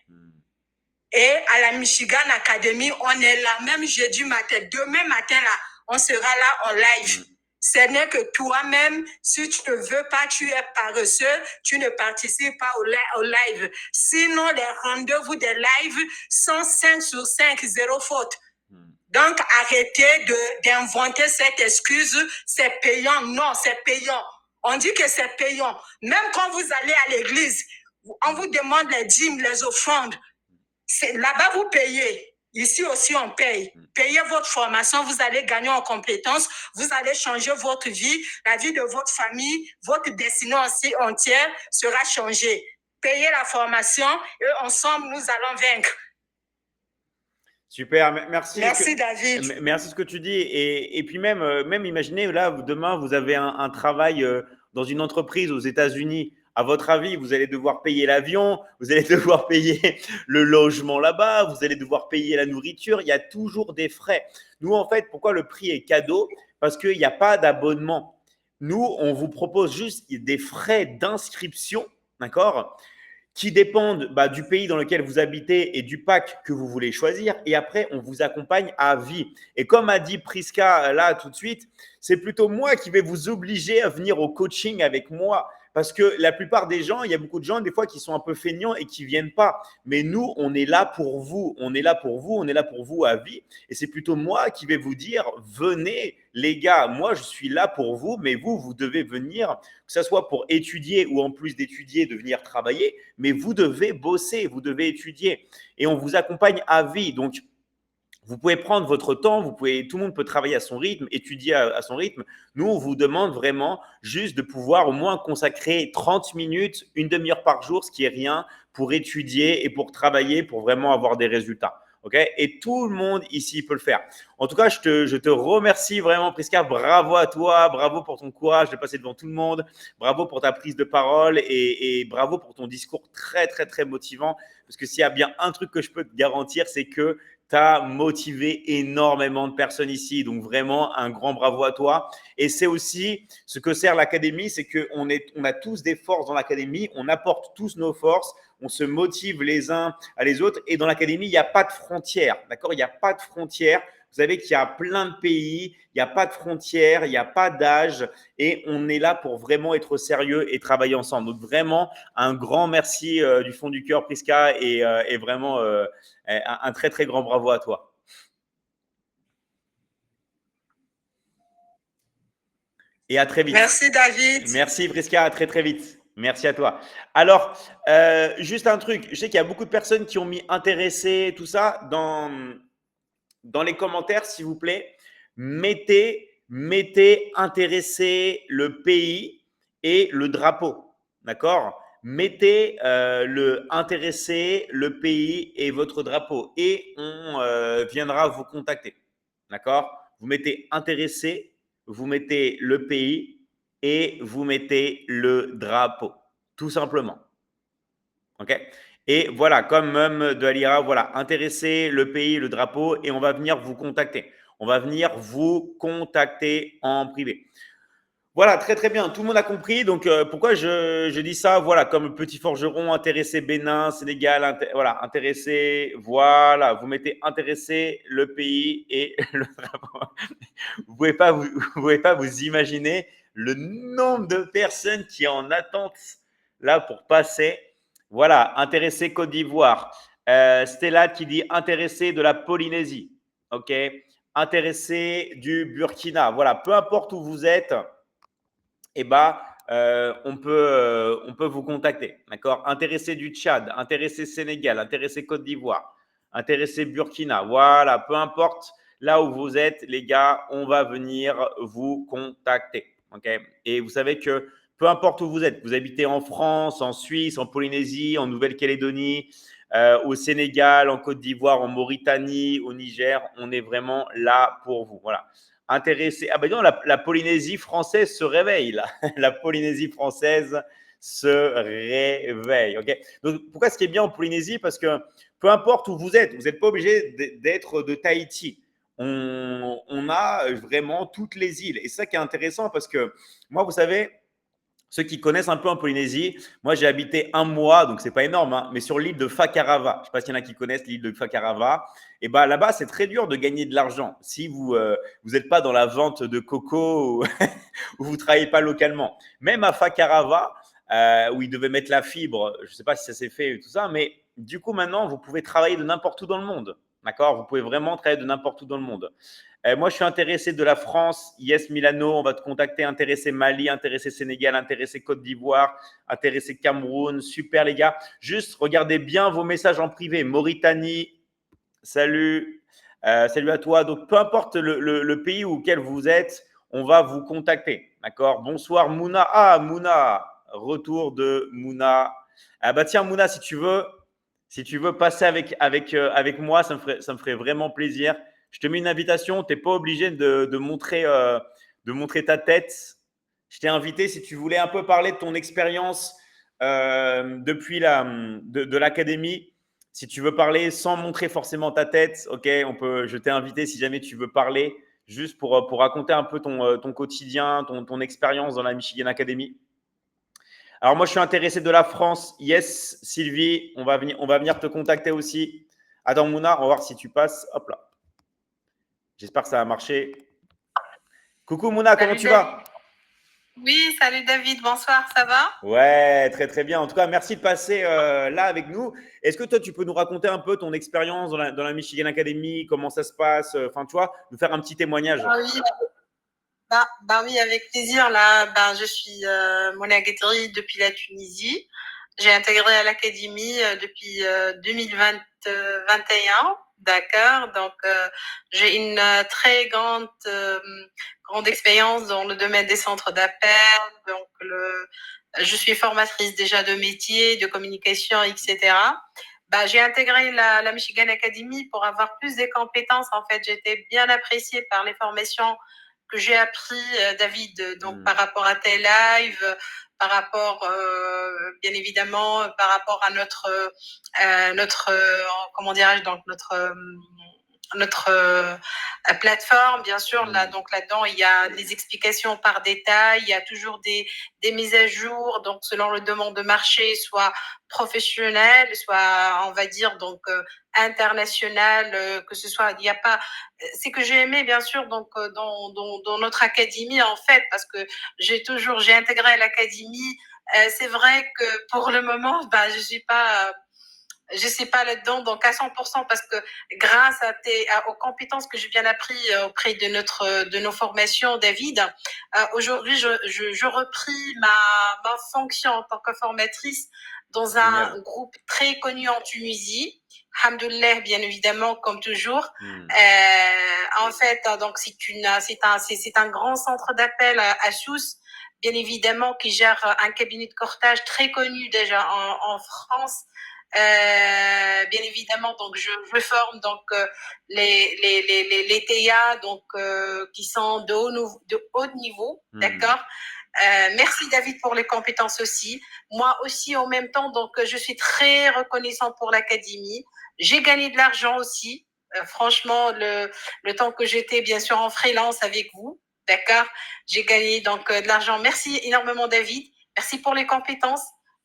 Et à la Michigan Academy, on est là, même jeudi matin. Demain matin, là, on sera là en live. Ce n'est que toi-même, si tu ne veux pas, tu es paresseux, tu ne participes pas au live. Sinon, les rendez-vous des lives sont 5 sur 5, 0 faute. Donc, arrêtez d'inventer cette excuse, c'est payant. Non, c'est payant. On dit que c'est payant. Même quand vous allez à l'église, on vous demande les dîmes, les offrandes. Là-bas, vous payez. Ici aussi, on paye. Payez votre formation, vous allez gagner en compétences, vous allez changer votre vie, la vie de votre famille, votre destinée aussi entière sera changée. Payez la formation et ensemble, nous allons vaincre. Super, merci. Merci David. Merci ce que tu dis. Et puis même imaginez, là, demain, vous avez un travail dans une entreprise aux États-Unis. À votre avis, vous allez devoir payer l'avion, vous allez devoir payer le logement là-bas, vous allez devoir payer la nourriture. Il y a toujours des frais. Nous, en fait, pourquoi le prix est cadeau? Parce qu'il n'y a pas d'abonnement. Nous, on vous propose juste des frais d'inscription, d'accord, qui dépendent du pays dans lequel vous habitez et du pack que vous voulez choisir. Et après, on vous accompagne à vie. Et comme a dit Priska là tout de suite, c'est plutôt moi qui vais vous obliger à venir au coaching avec moi. Parce que la plupart des gens, il y a beaucoup de gens des fois qui sont un peu feignants et qui ne viennent pas. Mais nous, on est là pour vous. On est là pour vous. On est là pour vous à vie. Et c'est plutôt moi qui vais vous dire, venez les gars, moi je suis là pour vous, mais vous devez venir, que ce soit pour étudier ou en plus d'étudier, de venir travailler. Mais vous devez bosser, vous devez étudier. Et on vous accompagne à vie. Donc, vous pouvez prendre votre temps, tout le monde peut travailler à son rythme, étudier à son rythme. Nous, on vous demande vraiment juste de pouvoir au moins consacrer 30 minutes, une demi-heure par jour, ce qui est rien, pour étudier et pour travailler, pour vraiment avoir des résultats. Okay, et tout le monde ici peut le faire. En tout cas, je te remercie vraiment, Priska. Bravo à toi, bravo pour ton courage de passer devant tout le monde, bravo pour ta prise de parole et bravo pour ton discours très, très, très motivant. Parce que s'il y a bien un truc que je peux te garantir, c'est que tu as motivé énormément de personnes ici. Donc, vraiment, un grand bravo à toi. Et c'est aussi ce que sert l'académie, c'est qu'on a tous des forces dans l'académie, on apporte tous nos forces, on se motive les uns à les autres. Et dans l'académie, il n'y a pas de frontières, d'accord? Il n'y a pas de frontières. Vous savez qu'il y a plein de pays, il n'y a pas de frontières, il n'y a pas d'âge et on est là pour vraiment être sérieux et travailler ensemble. Donc vraiment, un grand merci du fond du cœur, Priska, et vraiment un très, très grand bravo à toi. Et à très vite. Merci, David. Merci, Priska, à très, très vite. Merci à toi. Alors, juste un truc, je sais qu'il y a beaucoup de personnes qui ont mis intéressé, tout ça, dans les commentaires, s'il vous plaît. Mettez intéressé le pays et le drapeau. D'accord? Mettez le intéressé, le pays et votre drapeau. Et on viendra vous contacter. D'accord? Vous mettez intéressé, vous mettez le pays et vous mettez le drapeau. Tout simplement. OK? Et voilà, comme même de Alira, voilà, intéressez le pays, le drapeau, et on va venir vous contacter. On va venir vous contacter en privé. Voilà, très très bien. Tout le monde a compris. Donc, pourquoi je dis ça? Voilà, comme petit forgeron, intéressé Bénin, Sénégal, voilà, intéressé. Voilà, vous mettez intéressé le pays et le drapeau. Vous pouvez pas vous imaginer le nombre de personnes qui sont en attente là pour passer. Voilà, intéressé Côte d'Ivoire. Stella qui dit intéressé de la Polynésie. OK. Intéressé du Burkina. Voilà, peu importe où vous êtes, eh ben, on peut vous contacter. D'accord? Intéressé du Tchad, intéressé Sénégal, intéressé Côte d'Ivoire, intéressé Burkina. Voilà, peu importe là où vous êtes, les gars, on va venir vous contacter. Okay? Et vous savez que peu importe où vous êtes, vous habitez en France, en Suisse, en Polynésie, en Nouvelle-Calédonie, au Sénégal, en Côte d'Ivoire, en Mauritanie, au Niger, on est vraiment là pour vous. Voilà. Intéressé. Ah ben non, la Polynésie française se réveille là. La Polynésie française se réveille. Ok. Donc pourquoi ce qui est bien en Polynésie? Parce que peu importe où vous n'êtes pas obligé d'être de Tahiti. On a vraiment toutes les îles. Et ça qui est intéressant parce que moi, vous savez, ceux qui connaissent un peu en Polynésie, moi j'ai habité un mois, donc c'est pas énorme, hein, mais sur l'île de Fakarava. Je ne sais pas s'il y en a qui connaissent l'île de Fakarava. Et bah là-bas, c'est très dur de gagner de l'argent si vous n'êtes pas dans la vente de coco ou, ou vous ne travaillez pas localement. Même à Fakarava, où ils devaient mettre la fibre, je ne sais pas si ça s'est fait et tout ça, mais du coup maintenant, vous pouvez travailler de n'importe où dans le monde. D'accord? Vous pouvez vraiment travailler de n'importe où dans le monde. Moi, je suis intéressé de la France. Yes, Milano, on va te contacter. Intéressé Mali, intéressé Sénégal, intéressé Côte d'Ivoire, intéressé Cameroun. Super, les gars. Juste regardez bien vos messages en privé. Mauritanie, salut. Salut à toi. Donc, peu importe le pays auquel vous êtes, on va vous contacter. D'accord? Bonsoir, Mouna. Ah, Mouna. Retour de Mouna. Ah, bah, tiens, Mouna, si tu veux passer avec moi, ça me ferait vraiment plaisir. Je te mets une invitation, tu n'es pas obligé de montrer ta tête. Je t'ai invité si tu voulais un peu parler de ton expérience depuis de l'académie. Si tu veux parler sans montrer forcément ta tête, ok, je t'ai invité si jamais tu veux parler, juste pour raconter un peu ton quotidien, ton expérience dans la Michigan Academy. Alors moi, je suis intéressé de la France. Yes, Sylvie, on va venir te contacter aussi. Attends, Mouna, on va voir si tu passes. Hop là. J'espère que ça va marcher. Coucou Mouna, comment tu vas? Oui, salut David, bonsoir, ça va? Ouais, très très bien. En tout cas, merci de passer là avec nous. Est-ce que toi, tu peux nous raconter un peu ton expérience dans la Michigan Academy, comment ça se passe? Enfin, tu vois, nous faire un petit témoignage. Ah oui, bah oui, avec plaisir. Là, je suis monégasque depuis la Tunisie. J'ai intégré à l'académie depuis 2021. D'accord. Donc, j'ai une très grande expérience dans le domaine des centres d'appel. Donc, je suis formatrice déjà de métier, de communication, etc. J'ai intégré la Michigan Academy pour avoir plus de compétences. En fait, j'étais bien appréciée par les formations que j'ai appris, David, donc par rapport à tes lives, par rapport, bien évidemment, par rapport à notre comment dirais-je, donc notre notre plateforme, bien sûr. Là, donc là-dedans, il y a des explications par détail, il y a toujours des mises à jour, donc selon le demande de marché, soit professionnel, soit, on va dire, donc international, que ce soit, il n'y a pas. C'est que j'ai aimé, bien sûr, donc dans notre académie, en fait, parce que j'ai intégré l'académie. C'est vrai que pour le moment, je suis pas là-dedans, donc à 100%, parce que grâce aux compétences que j'ai bien appris auprès de nos formations, David, aujourd'hui, je repris ma fonction en tant que formatrice dans un groupe très connu en Tunisie. Alhamdoulilah, bien évidemment, comme toujours. En fait, donc c'est un grand centre d'appel à Sousse, bien évidemment, qui gère un cabinet de courtage très connu déjà en France. Bien évidemment, donc je forme donc les TA donc qui sont de haut niveau, d'accord. Merci David pour les compétences aussi. Moi aussi en même temps, donc je suis très reconnaissante pour l'académie. J'ai gagné de l'argent aussi. Franchement, le temps que j'étais bien sûr en freelance avec vous, d'accord, j'ai gagné donc de l'argent. Merci énormément David. Merci pour les compétences,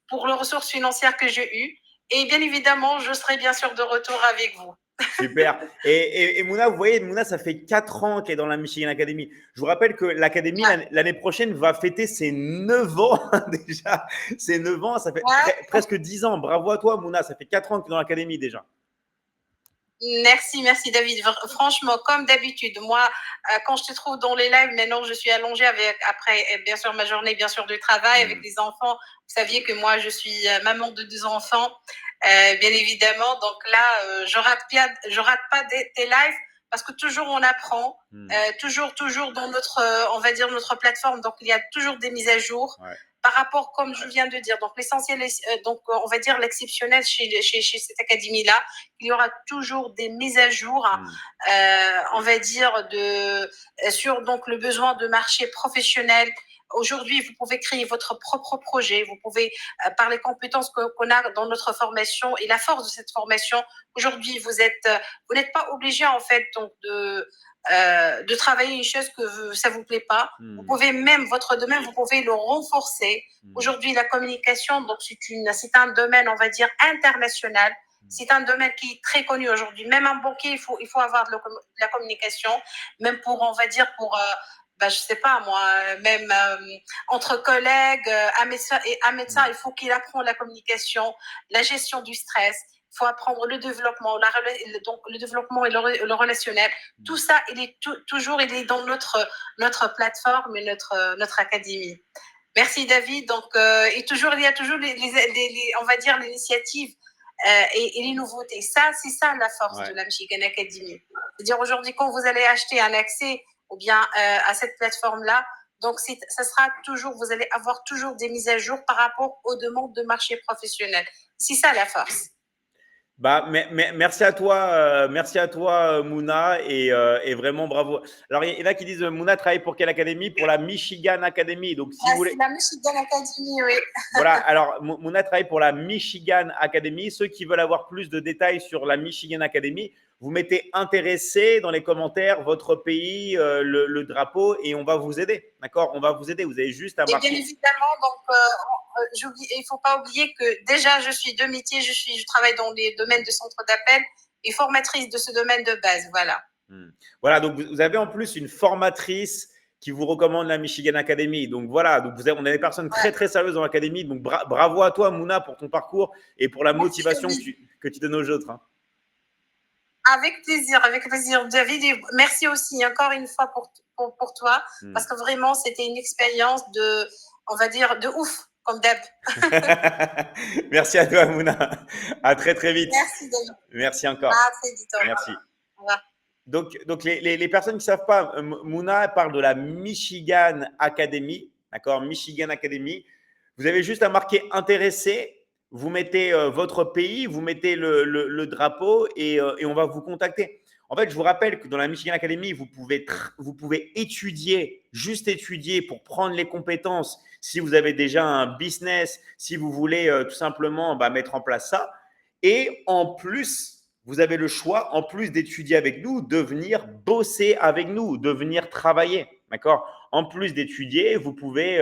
pour les ressources financières que j'ai eues. Et bien évidemment, je serai bien sûr de retour avec vous. Super. Et Mouna, vous voyez, Mouna, ça fait 4 ans qu'elle est dans la Michigan Academy. Je vous rappelle que l'Académie, l'année prochaine, va fêter ses 9 ans déjà. Ses 9 ans, ça fait presque 10 ans. Bravo à toi, Mouna. Ça fait 4 ans que tu es dans l'Académie déjà. Merci David. Franchement, comme d'habitude, moi, quand je te trouve dans les lives, maintenant je suis allongée après bien sûr ma journée, bien sûr de travail avec les enfants. Vous saviez que moi je suis maman de 2 enfants, bien évidemment. Donc là, je rate pas tes lives parce que toujours on apprend, toujours dans notre, on va dire notre plateforme. Donc il y a toujours des mises à jour. Par rapport, comme je viens de dire, donc l'essentiel, donc on va dire l'exceptionnel chez cette académie-là, il y aura toujours des mises à jour, on va dire sur donc le besoin de marché professionnel. Aujourd'hui, vous pouvez créer votre propre projet, vous pouvez, par les compétences qu'on a dans notre formation et la force de cette formation, aujourd'hui, vous n'êtes pas obligé en fait donc de travailler une chose que ça vous plaît pas. Vous pouvez même, votre domaine, vous pouvez le renforcer. Aujourd'hui, la communication, donc c'est un domaine, on va dire, international. C'est un domaine qui est très connu aujourd'hui. Même un banquier, il faut avoir de la communication, même pour, on va dire, pour, je sais pas moi, même entre collègues, un médecin, il faut qu'il apprenne la communication, la gestion du stress. Il faut apprendre le développement, donc le développement et le relationnel. Tout ça, il est toujours dans notre plateforme et notre académie. Merci David. Donc, il y a toujours on va dire l'initiative et les nouveautés. Ça, c'est ça la force de la Michigan Academy. C'est-à-dire aujourd'hui, quand vous allez acheter un accès ou bien à cette plateforme-là, donc ça sera toujours, vous allez avoir toujours des mises à jour par rapport aux demandes de marché professionnel. C'est ça la force. Merci à toi, Mouna, et vraiment bravo. Alors, il y en a qui disent Mouna travaille pour quelle académie? Pour la Michigan Academy. Donc, si vous voulez... C'est la Michigan Academy, oui. Voilà, alors Mouna travaille pour la Michigan Academy. Ceux qui veulent avoir plus de détails sur la Michigan Academy, vous mettez intéressé dans les commentaires votre pays, le drapeau, et on va vous aider. D'accord? On va vous aider. Vous avez juste à marquer. Et bien évidemment, donc, il ne faut pas oublier que déjà, je suis de métier, je travaille dans les domaines de centre d'appel et formatrice de ce domaine de base. Voilà. Voilà, donc vous avez en plus une formatrice qui vous recommande la Michigan Academy. Donc voilà, donc on a des personnes très très sérieuses dans l'académie. Donc bravo à toi, Mouna, pour ton parcours et pour la motivation que tu donnes aux autres. Hein. Avec plaisir, David. Et merci aussi encore une fois pour toi, parce que vraiment, c'était une expérience on va dire, de ouf, comme d'hab. Merci à toi, Mouna. À très très vite. Merci, David. Merci encore. À très vite. Merci. Au revoir. Donc les personnes qui ne savent pas, Mouna parle de la Michigan Academy. D'accord? Michigan Academy. Vous avez juste à marquer intéressé. Vous mettez votre pays, vous mettez le drapeau et on va vous contacter. En fait, je vous rappelle que dans la Michigan Academy, vous pouvez étudier, juste étudier pour prendre les compétences. Si vous avez déjà un business, si vous voulez tout simplement mettre en place ça. Et en plus, vous avez le choix, en plus d'étudier avec nous, de venir bosser avec nous, de venir travailler. D'accord? En plus d'étudier, vous pouvez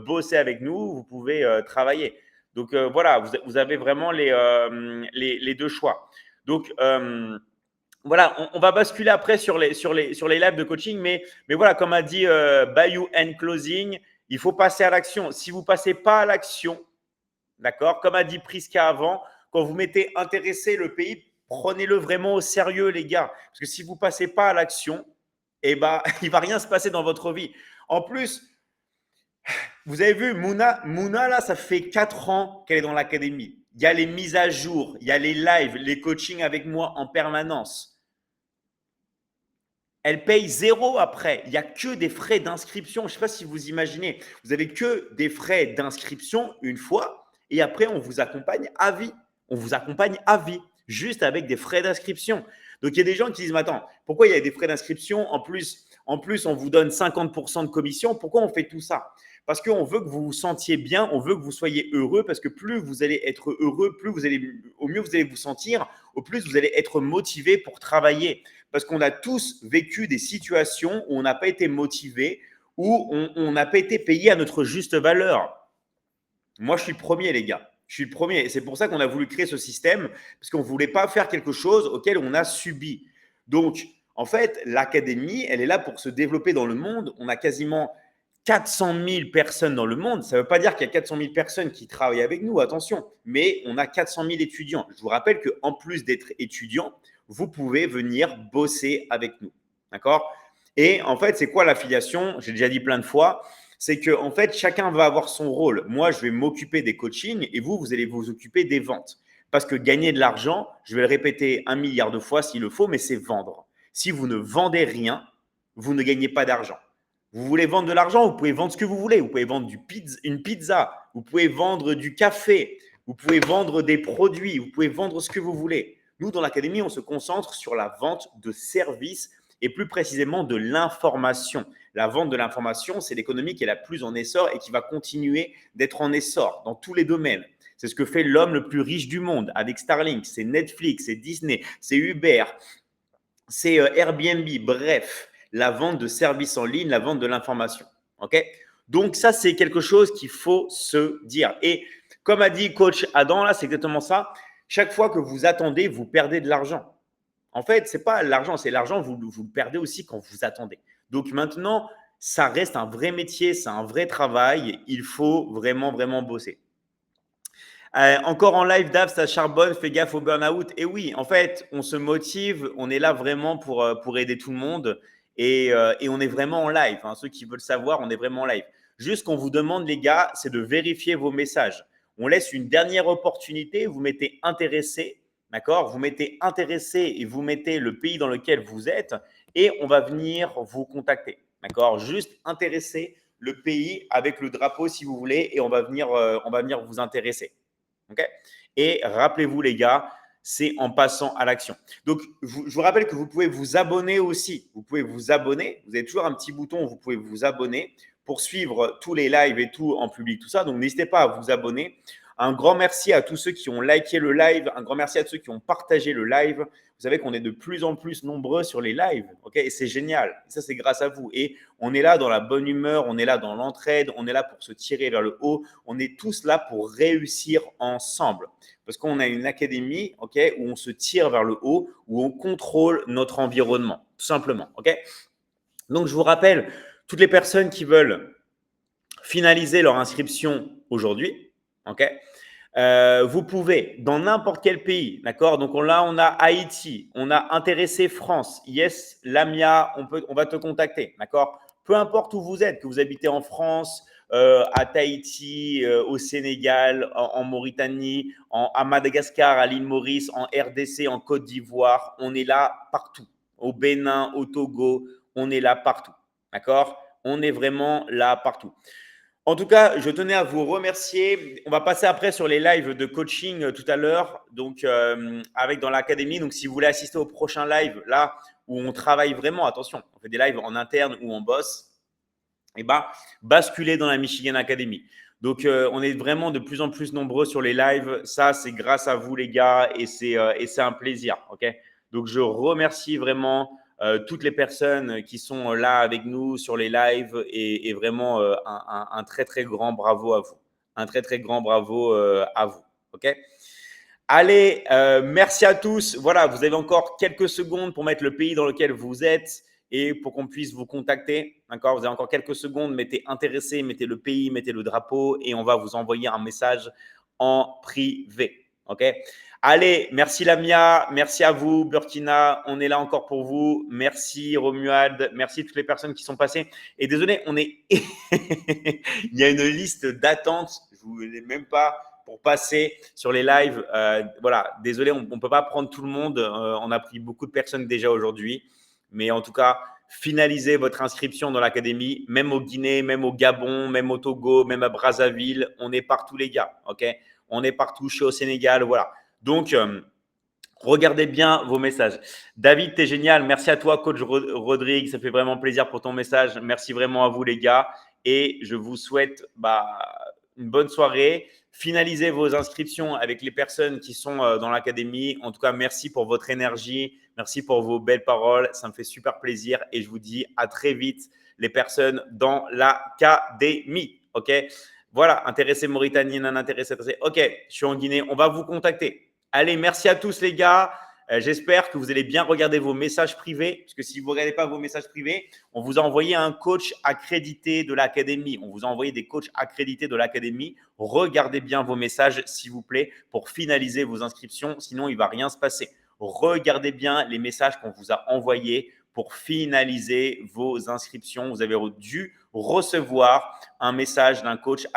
bosser avec nous, vous pouvez travailler. Donc voilà, vous avez vraiment les deux choix. Donc voilà, on va basculer après sur les lives de coaching, mais voilà, comme a dit Bayou and Closing, il faut passer à l'action. Si vous ne passez pas à l'action, d'accord, comme a dit Priska avant, quand vous mettez intéressé le pays, prenez-le vraiment au sérieux, les gars. Parce que si vous ne passez pas à l'action, eh ben, il ne va rien se passer dans votre vie. En plus, vous avez vu, Mouna, là, ça fait 4 ans qu'elle est dans l'académie. Il y a les mises à jour, il y a les lives, les coachings avec moi en permanence. Elle paye 0 après. Il n'y a que des frais d'inscription. Je ne sais pas si vous imaginez. Vous avez que des frais d'inscription une fois et après, on vous accompagne à vie. On vous accompagne à vie, juste avec des frais d'inscription. Donc, il y a des gens qui disent, mais attends, pourquoi il y a des frais d'inscription? En plus, on vous donne 50% de commission. Pourquoi on fait tout ça? Parce qu'on veut que vous vous sentiez bien, on veut que vous soyez heureux, parce que plus vous allez être heureux, au mieux vous allez vous sentir, au plus vous allez être motivé pour travailler. Parce qu'on a tous vécu des situations où on n'a pas été motivé, où on n'a pas été payé à notre juste valeur. Moi, je suis le premier, les gars. Je suis le premier. Et c'est pour ça qu'on a voulu créer ce système, parce qu'on ne voulait pas faire quelque chose auquel on a subi. Donc, en fait, l'académie, elle est là pour se développer dans le monde. On a quasiment 400 000 personnes dans le monde. Ça ne veut pas dire qu'il y a 400 000 personnes qui travaillent avec nous, attention. Mais on a 400 000 étudiants. Je vous rappelle qu'en plus d'être étudiant, vous pouvez venir bosser avec nous. D'accord? Et en fait, c'est quoi l'affiliation? J'ai déjà dit plein de fois. C'est que en fait, chacun va avoir son rôle. Moi, je vais m'occuper des coachings et vous allez vous occuper des ventes. Parce que gagner de l'argent, je vais le répéter 1 milliard de fois s'il le faut, mais c'est vendre. Si vous ne vendez rien, vous ne gagnez pas d'argent. Vous voulez vendre de l'argent, vous pouvez vendre ce que vous voulez. Vous pouvez vendre une pizza, vous pouvez vendre du café, vous pouvez vendre des produits, vous pouvez vendre ce que vous voulez. Nous, dans l'académie, on se concentre sur la vente de services et plus précisément de l'information. La vente de l'information, c'est l'économie qui est la plus en essor et qui va continuer d'être en essor dans tous les domaines. C'est ce que fait l'homme le plus riche du monde avec Starlink, c'est Netflix, c'est Disney, c'est Uber, c'est Airbnb, bref, la vente de services en ligne, la vente de l'information. Okay? Donc ça, c'est quelque chose qu'il faut se dire. Et comme a dit coach Adam, là, c'est exactement ça. Chaque fois que vous attendez, vous perdez de l'argent. En fait, ce n'est pas l'argent, c'est l'argent, vous le perdez aussi quand vous attendez. Donc maintenant, ça reste un vrai métier, c'est un vrai travail. Il faut vraiment, vraiment bosser. Encore en live, Dave, ça charbonne, fais gaffe au burn-out. Et oui, en fait, on se motive, on est là vraiment pour aider tout le monde et on est vraiment en live. Hein. Ceux qui veulent savoir, on est vraiment en live. Juste qu'on vous demande, les gars, c'est de vérifier vos messages. On laisse une dernière opportunité, vous mettez intéressé, d'accord? Vous mettez intéressé et vous mettez le pays dans lequel vous êtes et on va venir vous contacter, d'accord? Juste intéressé, le pays avec le drapeau si vous voulez et on va venir vous intéresser. Okay? Et rappelez-vous, les gars, c'est en passant à l'action. Donc, je vous rappelle que vous pouvez vous abonner aussi. Vous pouvez vous abonner. Vous avez toujours un petit bouton où vous pouvez vous abonner pour suivre tous les lives et tout en public, tout ça. Donc, n'hésitez pas à vous abonner. Un grand merci à tous ceux qui ont liké le live. Un grand merci à tous ceux qui ont partagé le live. Vous savez qu'on est de plus en plus nombreux sur les lives. Okay? Et c'est génial. Et ça, c'est grâce à vous. Et on est là dans la bonne humeur. On est là dans l'entraide. On est là pour se tirer vers le haut. On est tous là pour réussir ensemble. Parce qu'on a une académie où on se tire vers le haut, où on contrôle notre environnement, tout simplement. Donc, je vous rappelle, toutes les personnes qui veulent finaliser leur inscription aujourd'hui, vous pouvez, dans n'importe quel pays, d'accord? Donc là, on a Haïti, on a Intéressé France, Yes, Lamia, on va te contacter, d'accord? Peu importe où vous êtes, que vous habitez en France, à Tahiti, au Sénégal, en Mauritanie, à Madagascar, à l'île Maurice, en RDC, en Côte d'Ivoire, on est là partout. Au Bénin, au Togo, on est là partout, d'accord? On est vraiment là partout. En tout cas, je tenais à vous remercier. On va passer après sur les lives de coaching tout à l'heure, donc avec dans l'académie. Donc, si vous voulez assister au prochain live, là où on travaille vraiment, attention, on fait des lives en interne où on bosse, et basculez dans la Michigan Academy. Donc, on est vraiment de plus en plus nombreux sur les lives. Ça, c'est grâce à vous, les gars, et c'est un plaisir. Ok. Donc, je remercie vraiment toutes les personnes qui sont là avec nous sur les lives et vraiment un très, très grand bravo à vous. Un très, très grand bravo à vous. Ok. Allez, merci à tous. Voilà, vous avez encore quelques secondes pour mettre le pays dans lequel vous êtes et pour qu'on puisse vous contacter. D'accord. Vous avez encore quelques secondes. Mettez intéressé, mettez le pays, mettez le drapeau et on va vous envoyer un message en privé. OK. Allez, merci Lamia, merci à vous Burkina, on est là encore pour vous. Merci Romuald, merci toutes les personnes qui sont passées. Et désolé, il y a une liste d'attente, je ne vous l'ai même pas pour passer sur les lives. Voilà, désolé, on ne peut pas prendre tout le monde. On a pris beaucoup de personnes déjà aujourd'hui. Mais en tout cas, finalisez votre inscription dans l'académie, même au Guinée, même au Gabon, même au Togo, même à Brazzaville. On est partout, les gars. OK. On est partout, je suis au Sénégal. Voilà. Donc, regardez bien vos messages. David, tu es génial. Merci à toi, coach Rodrigue. Ça fait vraiment plaisir pour ton message. Merci vraiment à vous, les gars. Et je vous souhaite une bonne soirée. Finalisez vos inscriptions avec les personnes qui sont dans l'académie. En tout cas, merci pour votre énergie. Merci pour vos belles paroles. Ça me fait super plaisir. Et je vous dis à très vite, les personnes dans l'académie. OK? Voilà, intéressé Mauritanie, non intéressé. OK, je suis en Guinée. On va vous contacter. Allez, merci à tous les gars. J'espère que vous allez bien regarder vos messages privés, parce que si vous ne regardez pas vos messages privés, on vous a envoyé un coach accrédité de l'académie. On vous a envoyé des coachs accrédités de l'académie. Regardez bien vos messages, s'il vous plaît, pour finaliser vos inscriptions. Sinon, il ne va rien se passer. Regardez bien les messages qu'on vous a envoyés pour finaliser vos inscriptions. Vous avez dû recevoir un message d'un coach